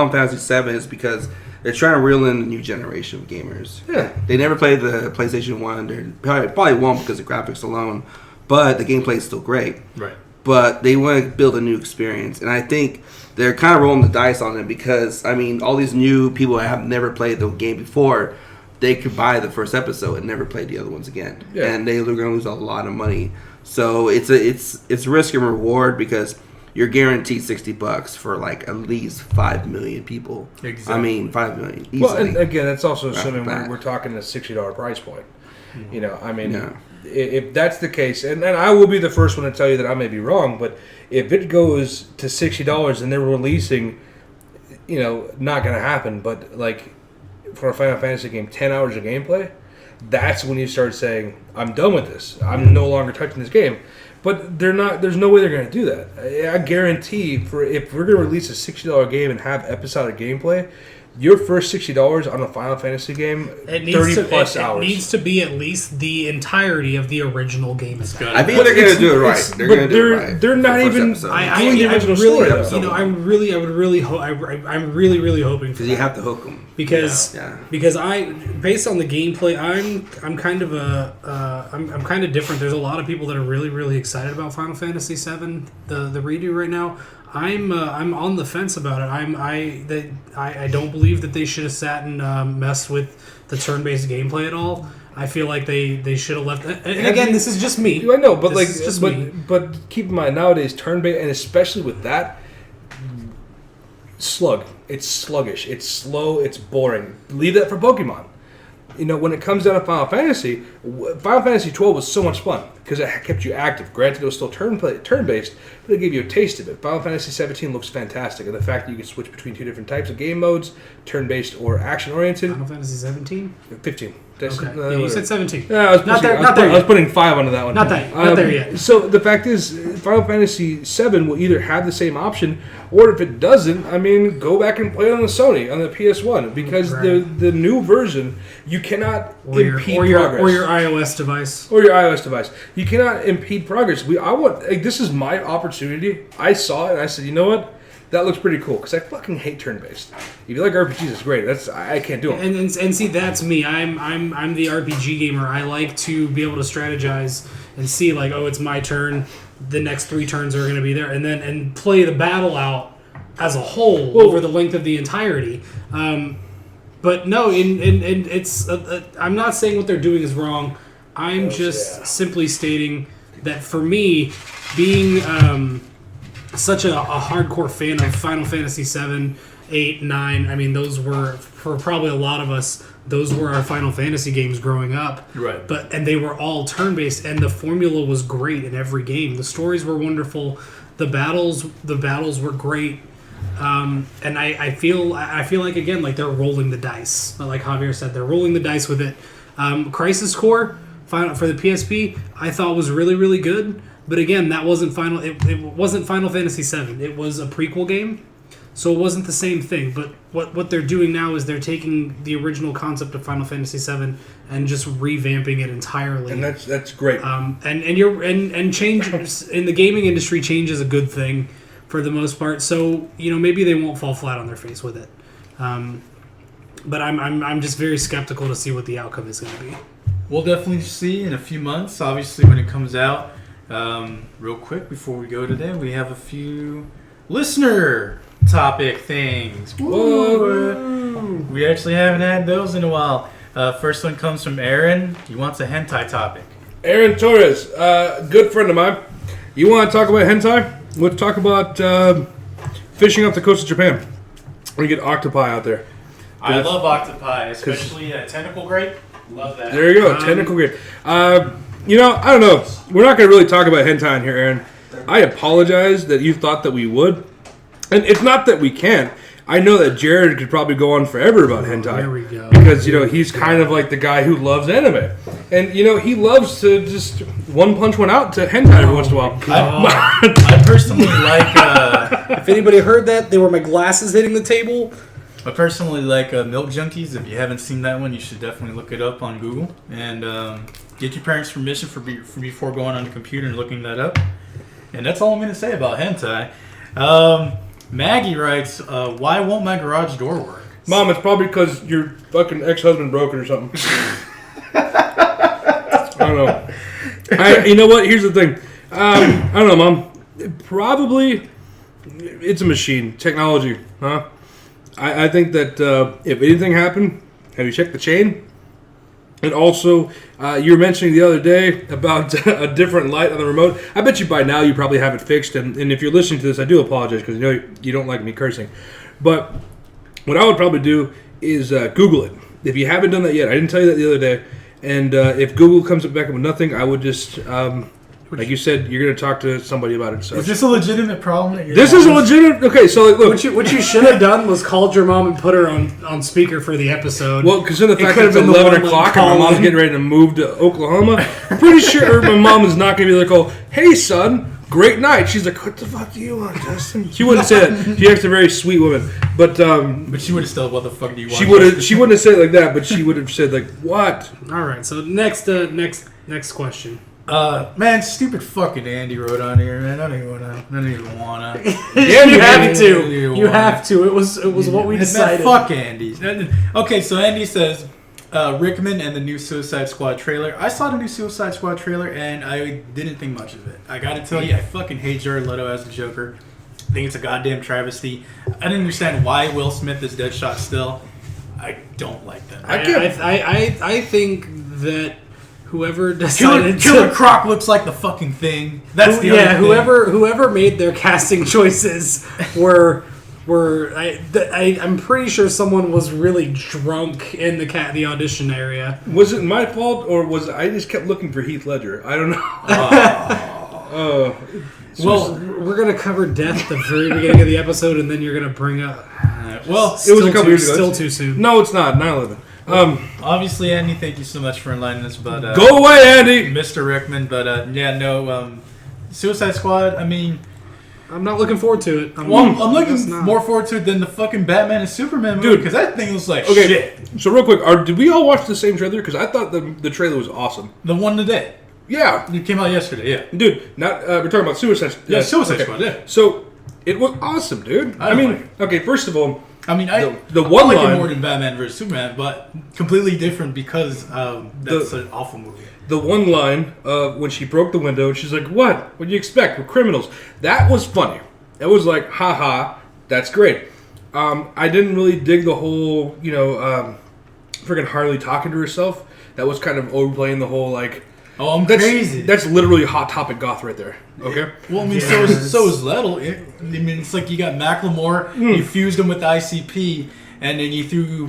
Fantasy VII is because they're trying to reel in the new generation of gamers. Yeah. They never played the PlayStation 1. They probably won't because of graphics alone, but the gameplay is still great. Right. But they want to build a new experience. And I think they're kind of rolling the dice on it because, I mean, all these new people that have never played the game before, they could buy the first episode and never play the other ones again. Yeah. And they're going to lose a lot of money. So it's risk and reward because you're guaranteed $60 for like at least 5 million people. Exactly. I mean, 5 million easily. Well, and again, that's also assuming we're talking a $60 price point. Mm-hmm. You know, I mean, if that's the case, and I will be the first one to tell you that I may be wrong, but if it goes to $60 and they're releasing, not going to happen, but like for a Final Fantasy game, 10 hours of gameplay, that's when you start saying, I'm done with this. I'm no longer touching this game. But they're not. There's no way they're going to do that. I guarantee, if we're going to release a $60 game and have episodic gameplay, your first $60 on a Final Fantasy game, 30 plus hours. It needs to be at least the entirety of the original game. I think they're going to do it right. They're going to do it right. They're not even doing the original story. I'm really hoping for that. Because you have to hook them. Because based on the gameplay, I'm kind of I'm kind of different. There's a lot of people that are really, really excited about Final Fantasy VII, the redo right now. I'm on the fence about it. I don't believe that they should have sat and messed with the turn-based gameplay at all. I feel like they should have left. And again, this is just me. I know, but but keep in mind nowadays turn-based, and especially with that it's sluggish, it's slow, it's boring. Leave that for Pokemon. When it comes down to Final Fantasy XII was so much fun because it kept you active. Granted, it was still turn-based, but it gave you a taste of it. Final Fantasy XVII looks fantastic, and the fact that you can switch between two different types of game modes, turn-based or action-oriented. Final Fantasy 17? 15. Okay. You said 17. I was putting 5 onto that one. Not there yet. So the fact is, Final Fantasy VII will either have the same option, or if it doesn't, go back and play it on the Sony, on the PS1, because the new version, you cannot impede progress. Or your iOS device. You cannot impede progress. This is my opportunity. I saw it and I said, you know what? That looks pretty cool because I fucking hate turn-based. If you like RPGs, it's great. I can't do it. And see, that's me. I'm the RPG gamer. I like to be able to strategize and see like, oh, it's my turn. The next 3 turns are going to be there, and play the battle out as a whole over the length of the entirety. But no, it's I'm not saying what they're doing is wrong. I'm simply stating that for me, being such a hardcore fan of Final Fantasy VII 8, 9. I mean, those were, for probably a lot of us, those were our Final Fantasy games growing up. Right. And they were all turn-based, and the formula was great in every game. The stories were wonderful. The battles were great. And I feel like, again, like they're rolling the dice. Like Javier said, they're rolling the dice with it. Crisis Core for the PSP, I thought was really, really good. But again, that wasn't Final. It wasn't Final Fantasy VII. It was a prequel game, so it wasn't the same thing. But what they're doing now is they're taking the original concept of Final Fantasy VII and just revamping it entirely. And that's great. And change in the gaming industry, change is a good thing for the most part. So maybe they won't fall flat on their face with it. But I'm just very skeptical to see what the outcome is going to be. We'll definitely see in a few months, obviously, when it comes out. Real quick, before we go today, we have a few listener topic things. Whoa. We actually haven't had those in a while. First one comes from Aaron. He wants a hentai topic. Aaron Torres, good friend of mine. You want to talk about hentai? Let's talk about fishing up the coast of Japan. We get octopi out there. I love octopi, especially tentacle grape. Love that. There you go, tentacle grape. I don't know. We're not going to really talk about hentai in here, Aaron. I apologize that you thought that we would. And it's not that we can't. I know that Jared could probably go on forever about hentai. There we go. Because, he's kind of like the guy who loves anime. And, he loves to just one-punch one out to hentai every once in a while. I personally like... If anybody heard that, they were my glasses hitting the table. I personally like Milk Junkies. If you haven't seen that one, you should definitely look it up on Google. And get your parents' permission for before going on the computer and looking that up. And that's all I'm going to say about hentai. Maggie writes, why won't my garage door work? Mom, it's probably because your fucking ex-husband broke it or something. I don't know. You know what? Here's the thing. I don't know, Mom. Probably it's a machine. Technology, huh? I think that if anything happened, have you checked the chain? And also, you were mentioning the other day about a different light on the remote. I bet you by now you probably have it fixed. And if you're listening to this, I do apologize because you don't like me cursing. But what I would probably do is Google it. If you haven't done that yet, I didn't tell you that the other day. And if Google comes back with nothing, I would just... like you said, you're going to talk to somebody about it. So. Is this a legitimate problem? This is a legitimate... Okay, so look... What you should have done was called your mom and put her on speaker for the episode. Well, because of the fact that it's 11 o'clock and my mom's getting ready to move to Oklahoma, I'm pretty sure my mom is not going to be like, oh, hey, son, great night. She's like, what the fuck do you want, Justin? She wouldn't say that. She acts a very sweet woman. But she would have still, what the fuck do you want? She wouldn't have said it like that, but she would have said, like, what? All right, so next question. Man, stupid fucking Andy wrote on here, man. I don't even wanna. You have to. You have to. It was what we decided. Man, fuck Andy. Okay, so Andy says, Rickman and the new Suicide Squad trailer. I saw the new Suicide Squad trailer and I didn't think much of it. I gotta tell you, I fucking hate Jared Leto as the Joker. I think it's a goddamn travesty. I didn't understand why Will Smith is Deadshot still. I don't like that. I think that whoever decided Killer Croc looks like the fucking Thing. That's the other thing. Whoever made their casting choices were I'm pretty sure someone was really drunk in the audition area. Was it my fault or was I just kept looking for Heath Ledger? I don't know. Well, we're gonna cover death at the very beginning of the episode, and then you're gonna bring up. Well, it was a couple years ago. Still too soon. No, it's not. 9/11. Obviously, Andy, thank you so much for enlightening us about go away, Andy, Mr. Rickman. But Suicide Squad. I mean, I'm not looking forward to it. I'm looking more forward to it than the fucking Batman and Superman movie, because that thing was like shit. So real quick, did we all watch the same trailer? Because I thought the trailer was awesome. The one today. Yeah, it came out yesterday. Yeah, dude. Not we're talking about Suicide. Suicide Squad. Yeah. So it was awesome, dude. I mean, okay. First of all. I mean, the one like line, it more than Batman vs Superman, but completely different because that's an awful movie. The one line when she broke the window, she's like, "What? What do you expect? We're criminals." That was funny. It was like, "Ha, that's great." I didn't really dig the whole, freaking Harley talking to herself. That was kind of overplaying the whole like, Oh, I'm crazy. That's literally Hot Topic goth right there. Okay. Well, I mean, so is Lettle. I mean, it's like you got Macklemore, you fused him with ICP, and then you threw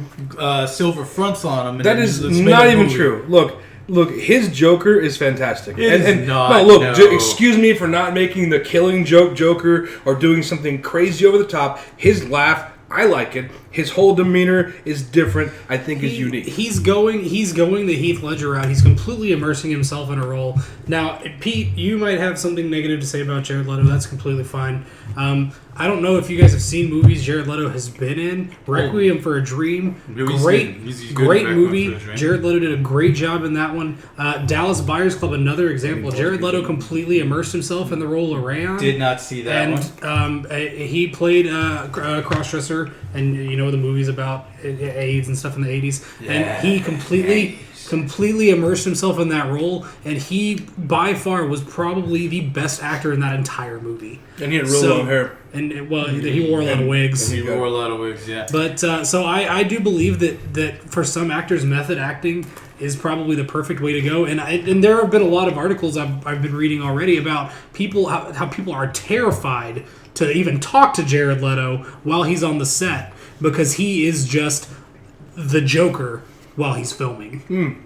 silver fronts on him. And That is not even true. Look, his Joker is fantastic. It is not. No, look, No. excuse me for not making the Killing Joke Joker or doing something crazy over the top. His laugh, I like it. His whole demeanor is different. I think is unique. He's going the Heath Ledger route. He's completely immersing himself in a role. Now, Pete, you might have something negative to say about Jared Leto. That's completely fine. I don't know if you guys have seen movies Jared Leto has been in. Requiem for a Dream, great movie. Jared Leto did a great job in that one. Dallas Buyers Club, another example. Jared Leto completely immersed himself in the role of Rayon. Did not see that one. He played a crossdresser, and you know the movies about AIDS and stuff in the 80s. Yeah. And he completely immersed himself in that role, and he by far was probably the best actor in that entire movie. And he had real long hair. And he wore a lot of wigs. He wore a lot of wigs, yeah. But so I do believe that for some actors, method acting is probably the perfect way to go. And there have been a lot of articles I've been reading already about people how people are terrified to even talk to Jared Leto while he's on the set because he is just the Joker while he's filming.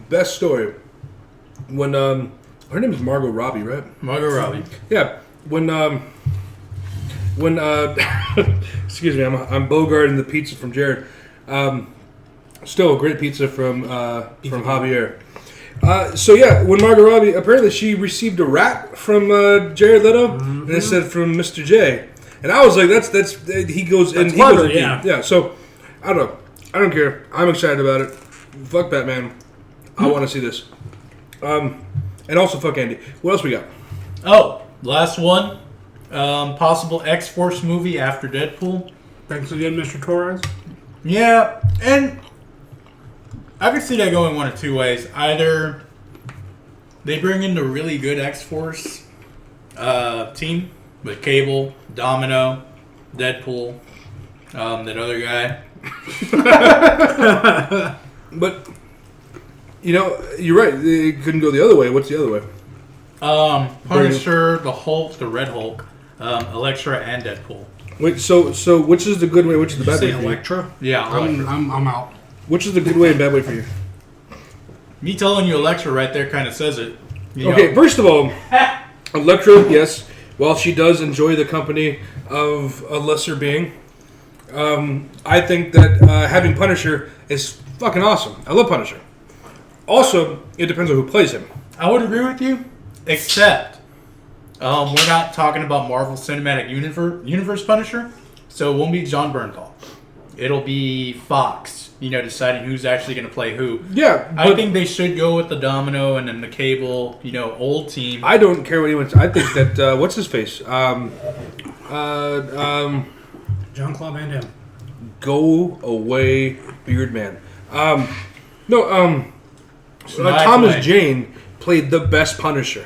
Best story. When her name is Margot Robbie, right? Margot Robbie. Yeah. When excuse me, I'm bogarting the pizza from Jared. Still a great pizza from Javier. So yeah, when Margot Robbie, apparently she received a rat from Jared Leto, and it said from Mr. J. And I was like, that's he goes and he clever, goes yeah. So I don't know. I don't care. I'm excited about it. Fuck Batman. I want to see this. And also fuck Andy. What else we got? Oh, last one. Possible X-Force movie after Deadpool. Thanks again, Mr. Torres. Yeah, and I could see that going one of two ways. Either they bring in the really good X-Force team with Cable, Domino, Deadpool, that other guy. But you know, you're right. It couldn't go the other way. What's the other way? Punisher, the Hulk, the Red Hulk, Elektra, and Deadpool. Wait, so which is the good way? Which is the bad way? Say For you? Elektra? Yeah, Elektra. I'm out. Which is the good way and bad way for you? Me telling you Elektra right there kind of says it. You Okay, know. first of all, Elektra, yes, while she does enjoy the company of a lesser being, I think that having Punisher is fucking awesome. I love Punisher. Also, it depends on who plays him. I would agree with you, except we're not talking about Marvel Cinematic Universe Punisher, so it won't be John Bernthal. It'll be Fox, deciding who's actually going to play who. Yeah, I think they should go with the Domino and then the Cable, old team. I don't care what anyone. I think that what's his face? Jean-Claude Van Damme. Go away, Beard Man. Thomas Snipeway. Jane played the best Punisher.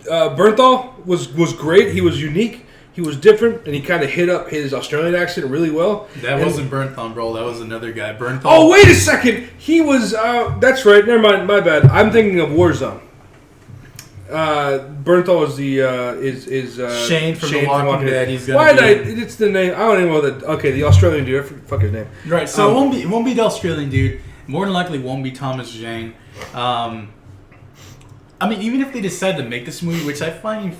Bernthal was great. He was unique. He was different, and he kind of hit up his Australian accent really well. That wasn't Bernthal, bro. That was another guy. Bernthal. Oh, wait a second. He was. That's right. Never mind. My bad. I'm thinking of Warzone. Bernthal is the Shane from The Walking Dead. He's gonna Why be did I? It's the name. I don't even know the. Okay, the Australian dude. I fuck his name. Right. So it won't be the Australian dude. More than likely, won't be Thomas Jane. I mean, even if they decide to make this movie, which I find,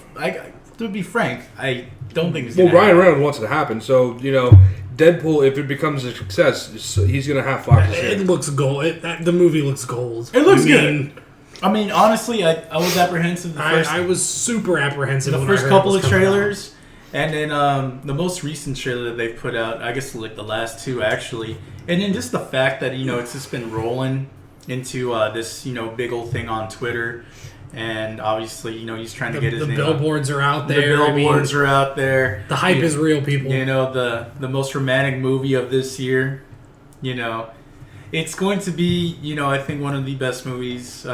to be frank, I don't think it's going to Ryan happen. Reynolds wants it to happen, so Deadpool, if it becomes a success, he's going to have Fox's It hand. looks gold. The movie looks gold. It looks good. I mean, honestly, I was apprehensive I was super apprehensive. the when first I heard couple it of was coming trailers, and then the most recent trailer that they've put out, I guess like the last two actually, and then just the fact that it's just been rolling into this big old thing on Twitter. And obviously, he's trying to get his The name billboards are out there. The billboards are out there. The hype is real, people. The most romantic movie of this year. It's going to be, I think one of the best movies,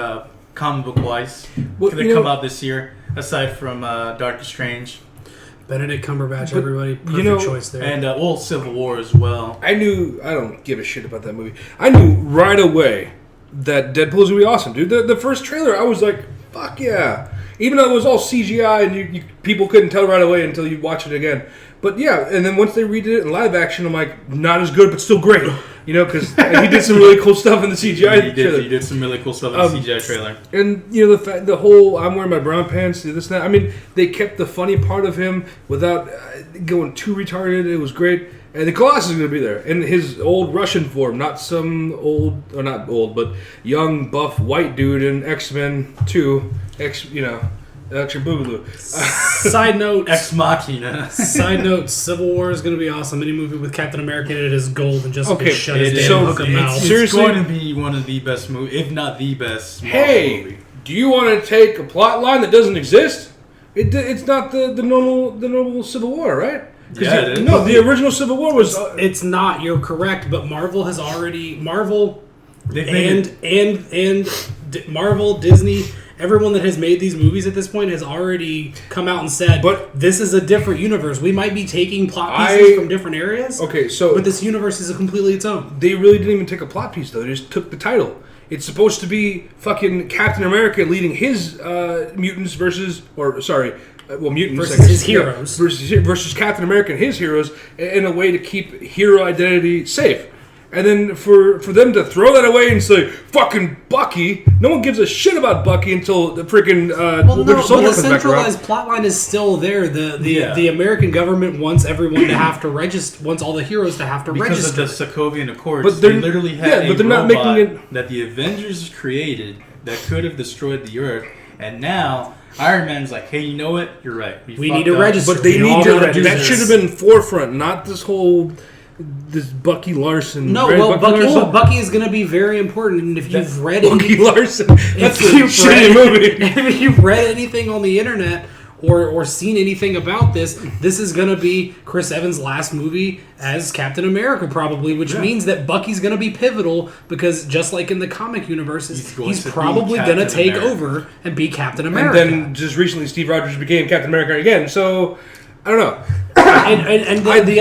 comic book wise, that come out this year, aside from Doctor Strange. Benedict Cumberbatch, everybody. Perfect choice there. And Civil War as well. I don't give a shit about that movie. I knew right away that Deadpool's gonna be awesome, dude. The first trailer, I was like, fuck yeah. Even though it was all CGI and people couldn't tell right away until you watch it again. But yeah, and then once they redid it in live action, I'm like, not as good, but still great. You know, because he did some really cool stuff in the CGI trailer. He did some really cool stuff in the CGI trailer. And, you know, the whole, I'm wearing my brown pants, this and that. I mean, they kept the funny part of him without going too retarded. It was great. And the Colossus is going to be there in his old Russian form, not some old, or not old, but young, buff, white dude in X-Men 2, Extra Boogaloo. Side note, Ex Machina. Side note, Civil War is going to be awesome. Any movie with Captain America in it is gold and just shut his damn hook of mouth. It's going to be one of the best movies, if not the best movie. Do you want to take a plot line that doesn't exist? It's not the normal Civil War, right? Yeah, it is. No, the original Civil War was... It's not, you're correct, but Marvel has already... Marvel, Disney... Everyone that has made these movies at this point has already come out and said, but this is a different universe. We might be taking plot pieces from different areas. Okay, so... But this universe is completely its own. They really didn't even take a plot piece, though. They just took the title. It's supposed to be fucking Captain America leading his mutants versus... mutants. Versus his heroes. Versus Captain America and his heroes in a way to keep hero identity safe. And then for them to throw that away and say, fucking Bucky, no one gives a shit about Bucky until the freaking Winter Soldier comes back around. The centralized plotline is still there. The American government wants everyone to have to register, wants all the heroes to have to register. Because of the Sokovian Accords, but they literally had a robot that the Avengers created that could have destroyed the Earth, and now Iron Man's like, hey, you know what? You're right. We need to register. But they need to register. That should have been forefront, not this whole... This Bucky Larson. No, right? well, Bucky is going to be very important. And if you've read Bucky Larson, that's a shitty movie. If you've read anything on the internet or seen anything about this is going to be Chris Evans' last movie as Captain America, probably, which means that Bucky's going to be pivotal because just like in the comic universes, he's probably going to take over and be Captain America. And then just recently, Steve Rogers became Captain America again. So I don't know. The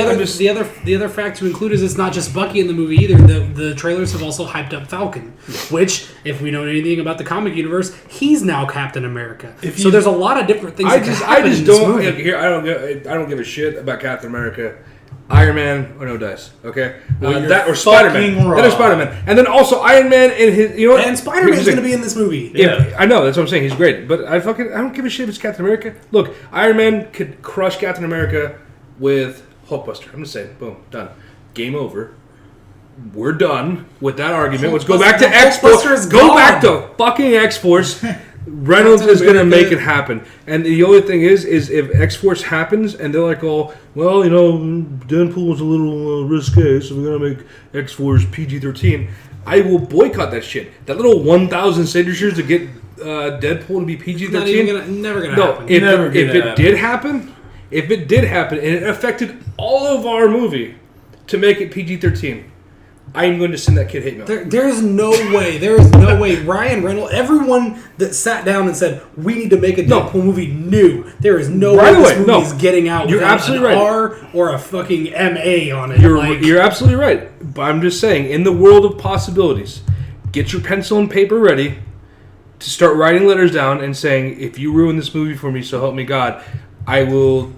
other fact to include is it's not just Bucky in the movie either. The trailers have also hyped up Falcon, which, if we know anything about the comic universe, he's now Captain America. So there's a lot of different things. I don't give a shit about Captain America. Iron Man or no dice, okay? That or Spider-Man. That or Spider-Man. And then also Iron Man and his... You know what? And Spider-Man's going to be in this movie. Yeah. I know, that's what I'm saying. He's great. But I don't give a shit if it's Captain America. Look, Iron Man could crush Captain America with Hulkbuster. I'm just saying, boom, done. Game over. We're done with that argument. Let's go back to X-Force. Go back to fucking X-Force. Reynolds is going to make it happen. And the only thing is if X-Force happens and they're like, oh, well, you know, Deadpool was a little risque, so we're going to make X-Force PG-13, I will boycott that shit. That little 1,000 signatures to get Deadpool to be PG-13. Never going to happen. If it did happen and it affected all of our movie to make it PG-13, I'm going to send that kid hate mail. There's no way. There is no way. Ryan Reynolds, everyone that sat down and said, we need to make a Deadpool movie knew. There is no way this movie is getting out You're absolutely right. R or a fucking MA on it. You're absolutely right. But I'm just saying, in the world of possibilities, get your pencil and paper ready to start writing letters down and saying, if you ruin this movie for me, so help me God, I will,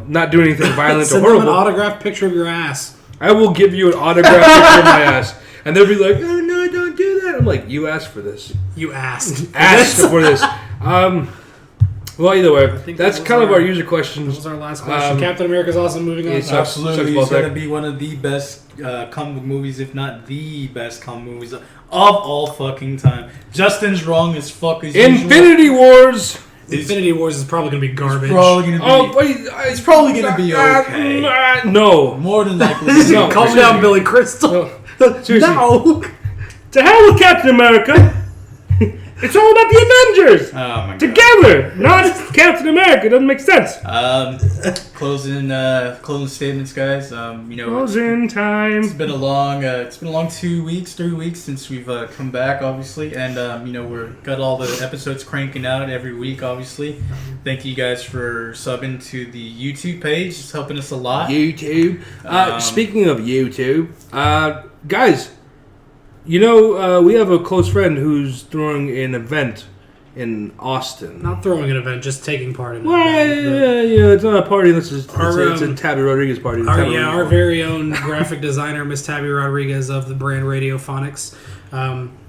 not do anything violent or horrible. Send them an autographed picture of your ass. I will give you an autographed picture of my ass. And they'll be like, oh, no, don't do that. I'm like, you asked for this. You asked. Asked for this. Well, either way, that's kind of our user questions. That was our last question. Captain America's awesome. Moving on. Absolutely. It's going to be one of the best comic book movies, if not the best comic movies of all fucking time. Justin's wrong as fuck as Infinity Wars. Infinity Wars is probably going to be garbage. It's probably going to be okay. No. More than likely. No, calm down, Billy Crystal. No. Seriously. No. To hell with Captain America. It's all about the Avengers. Oh my God. Together, not Captain America. It doesn't make sense. Closing statements, guys. Closing time. It's been a long 3 weeks since we've come back, obviously, and we're got all the episodes cranking out every week, obviously. Thank you guys for subbing to the YouTube page. It's helping us a lot. YouTube. Speaking of YouTube, guys. You know, we have a close friend who's throwing an event in Austin. Not throwing an event, just taking part in an Well, event. yeah, it's not a party. It's a Tabby Rodriguez party. Our very own graphic designer, Miss Tabby Rodriguez of the brand Radiofonix,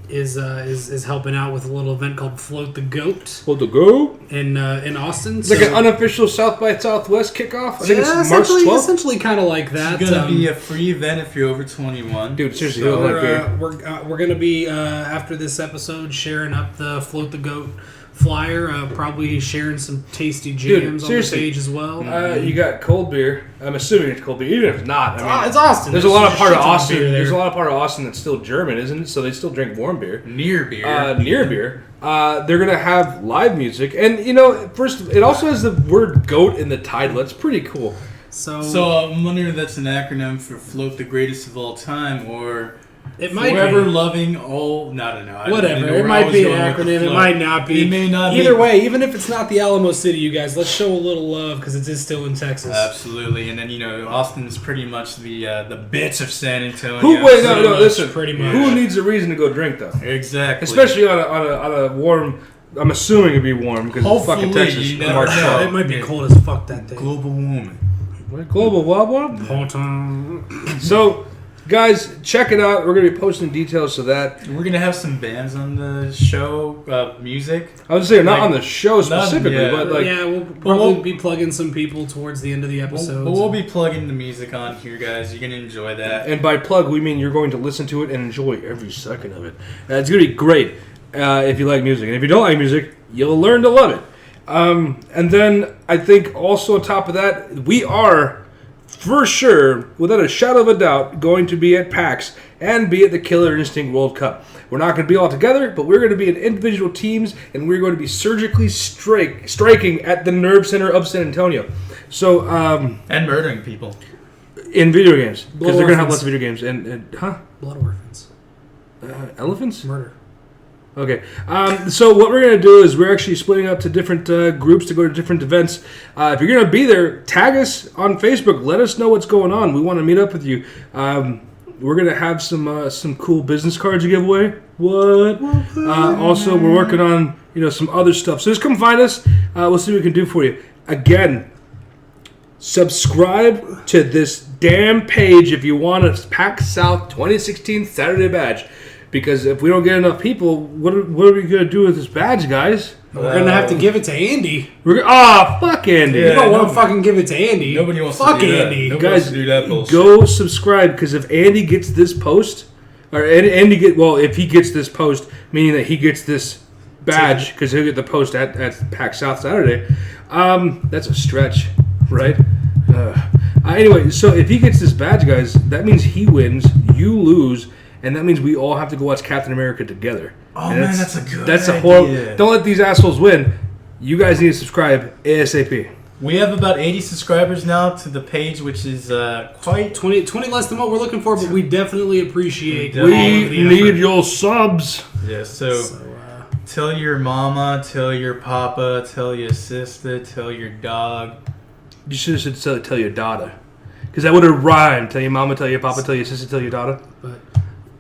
is helping out with a little event called Float the Goat. Float the Goat in Austin. It's like an unofficial South by Southwest kickoff. I think it's March 12th. Essentially, kind of like that. It's gonna be a free event if you're over 21. Dude, seriously, so we're gonna be after this episode sharing up the Float the Goat flyer. Probably sharing some tasty jams on the page as well. You got cold beer. I'm assuming it's cold beer, even if it's not. I mean, it's Austin. There's a lot of part of Austin. There's a lot of part of Austin that's still German, isn't it? So they still drink warm beer. Near beer. Near beer. They're gonna have live music, and you know, first it also has the word "goat" in the title. That's pretty cool. So I'm wondering if that's an acronym for "Float the Greatest of All Time" or it might forever be. Loving all. No, I don't know. Whatever. It might be an acronym. It might not be. It may not Either be. way, even if it's not the Alamo City, you guys, let's show a little love because it is still in Texas. Absolutely. And then, Austin's pretty much the bitch of San Antonio. Listen. Pretty much. Who needs a reason to go drink though? Exactly. Especially on a warm. I'm assuming it'd be warm because it's fucking Texas. March 12th. It might be cold as fuck that day. Global warming. What? Global what? So, guys, check it out. We're going to be posting details to that. We're going to have some bands on the show, music. I was saying, not on the show specifically, but like... Yeah, we'll probably be plugging some people towards the end of the episode. But we'll be plugging the music on here, guys. You're going to enjoy that. And by plug, we mean you're going to listen to it and enjoy every second of it. It's going to be great if you like music. And if you don't like music, you'll learn to love it. And then I think also on top of that, we are... for sure, without a shadow of a doubt, going to be at PAX and be at the Killer Instinct World Cup. We're not going to be all together, but we're going to be in individual teams, and we're going to be surgically striking at the Nerve Center of San Antonio. So, and murdering people. In video games. Because they're going to have lots of video games. Blood orphans. Elephants? Murder. Okay, so what we're going to do is we're actually splitting up to different groups to go to different events. If you're going to be there, tag us on Facebook. Let us know what's going on. We want to meet up with you. We're going to have some cool business cards to give away. What? Also, we're working on some other stuff. So just come find us. We'll see what we can do for you. Again, subscribe to this damn page if you want a PAX South 2016 Saturday badge. Because if we don't get enough people, what are we going to do with this badge, guys? We're going to have to give it to Andy. Fuck Andy. You don't want to fucking give it to Andy. Nobody wants fuck to do Andy. That. Guys, do that bullshit. Go subscribe, because if Andy gets this post, if he gets this post, meaning that he gets this badge, because he'll get the post at PAX South Saturday, that's a stretch, right? Anyway, so if he gets this badge, guys, that means he wins, you lose, and that means we all have to go watch Captain America together. Oh, man, that's a good That's idea. a horrible... Don't let these assholes win. You guys need to subscribe ASAP. We have about 80 subscribers now to the page, which is quite... 20 less than what we're looking for, but we definitely appreciate We need your subs. Yeah, so tell your mama, tell your papa, tell your sister, tell your dog. You should have said tell your daughter. Because that would have rhymed. Tell your mama, tell your papa, tell your sister, tell your daughter. But...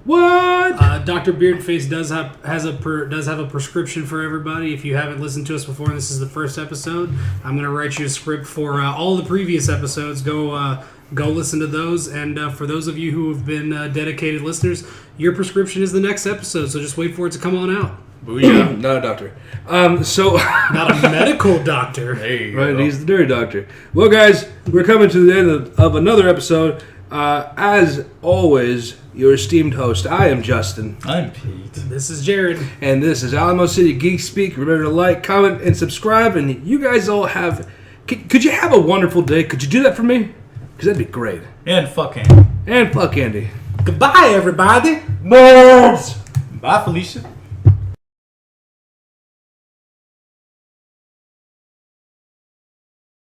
What? Dr. Beardface does have a prescription for everybody. If you haven't listened to us before and this is the first episode, I'm going to write you a script for all the previous episodes. Go listen to those. And for those of you who have been dedicated listeners, your prescription is the next episode. So just wait for it to come on out. Booyah. Not a doctor. Not a medical doctor. There you Right, go. he's the dirty doctor. Well, guys, we're coming to the end of another episode. As always, your esteemed host, I am Justin. I'm Pete. This is Jared. And this is Alamo City Geek Speak. Remember to like, comment, and subscribe. And you guys all have... Could you have a wonderful day? Could you do that for me? Because that'd be great. And fuck Andy. And fuck Andy. Goodbye, everybody. Nerds! Bye, Felicia.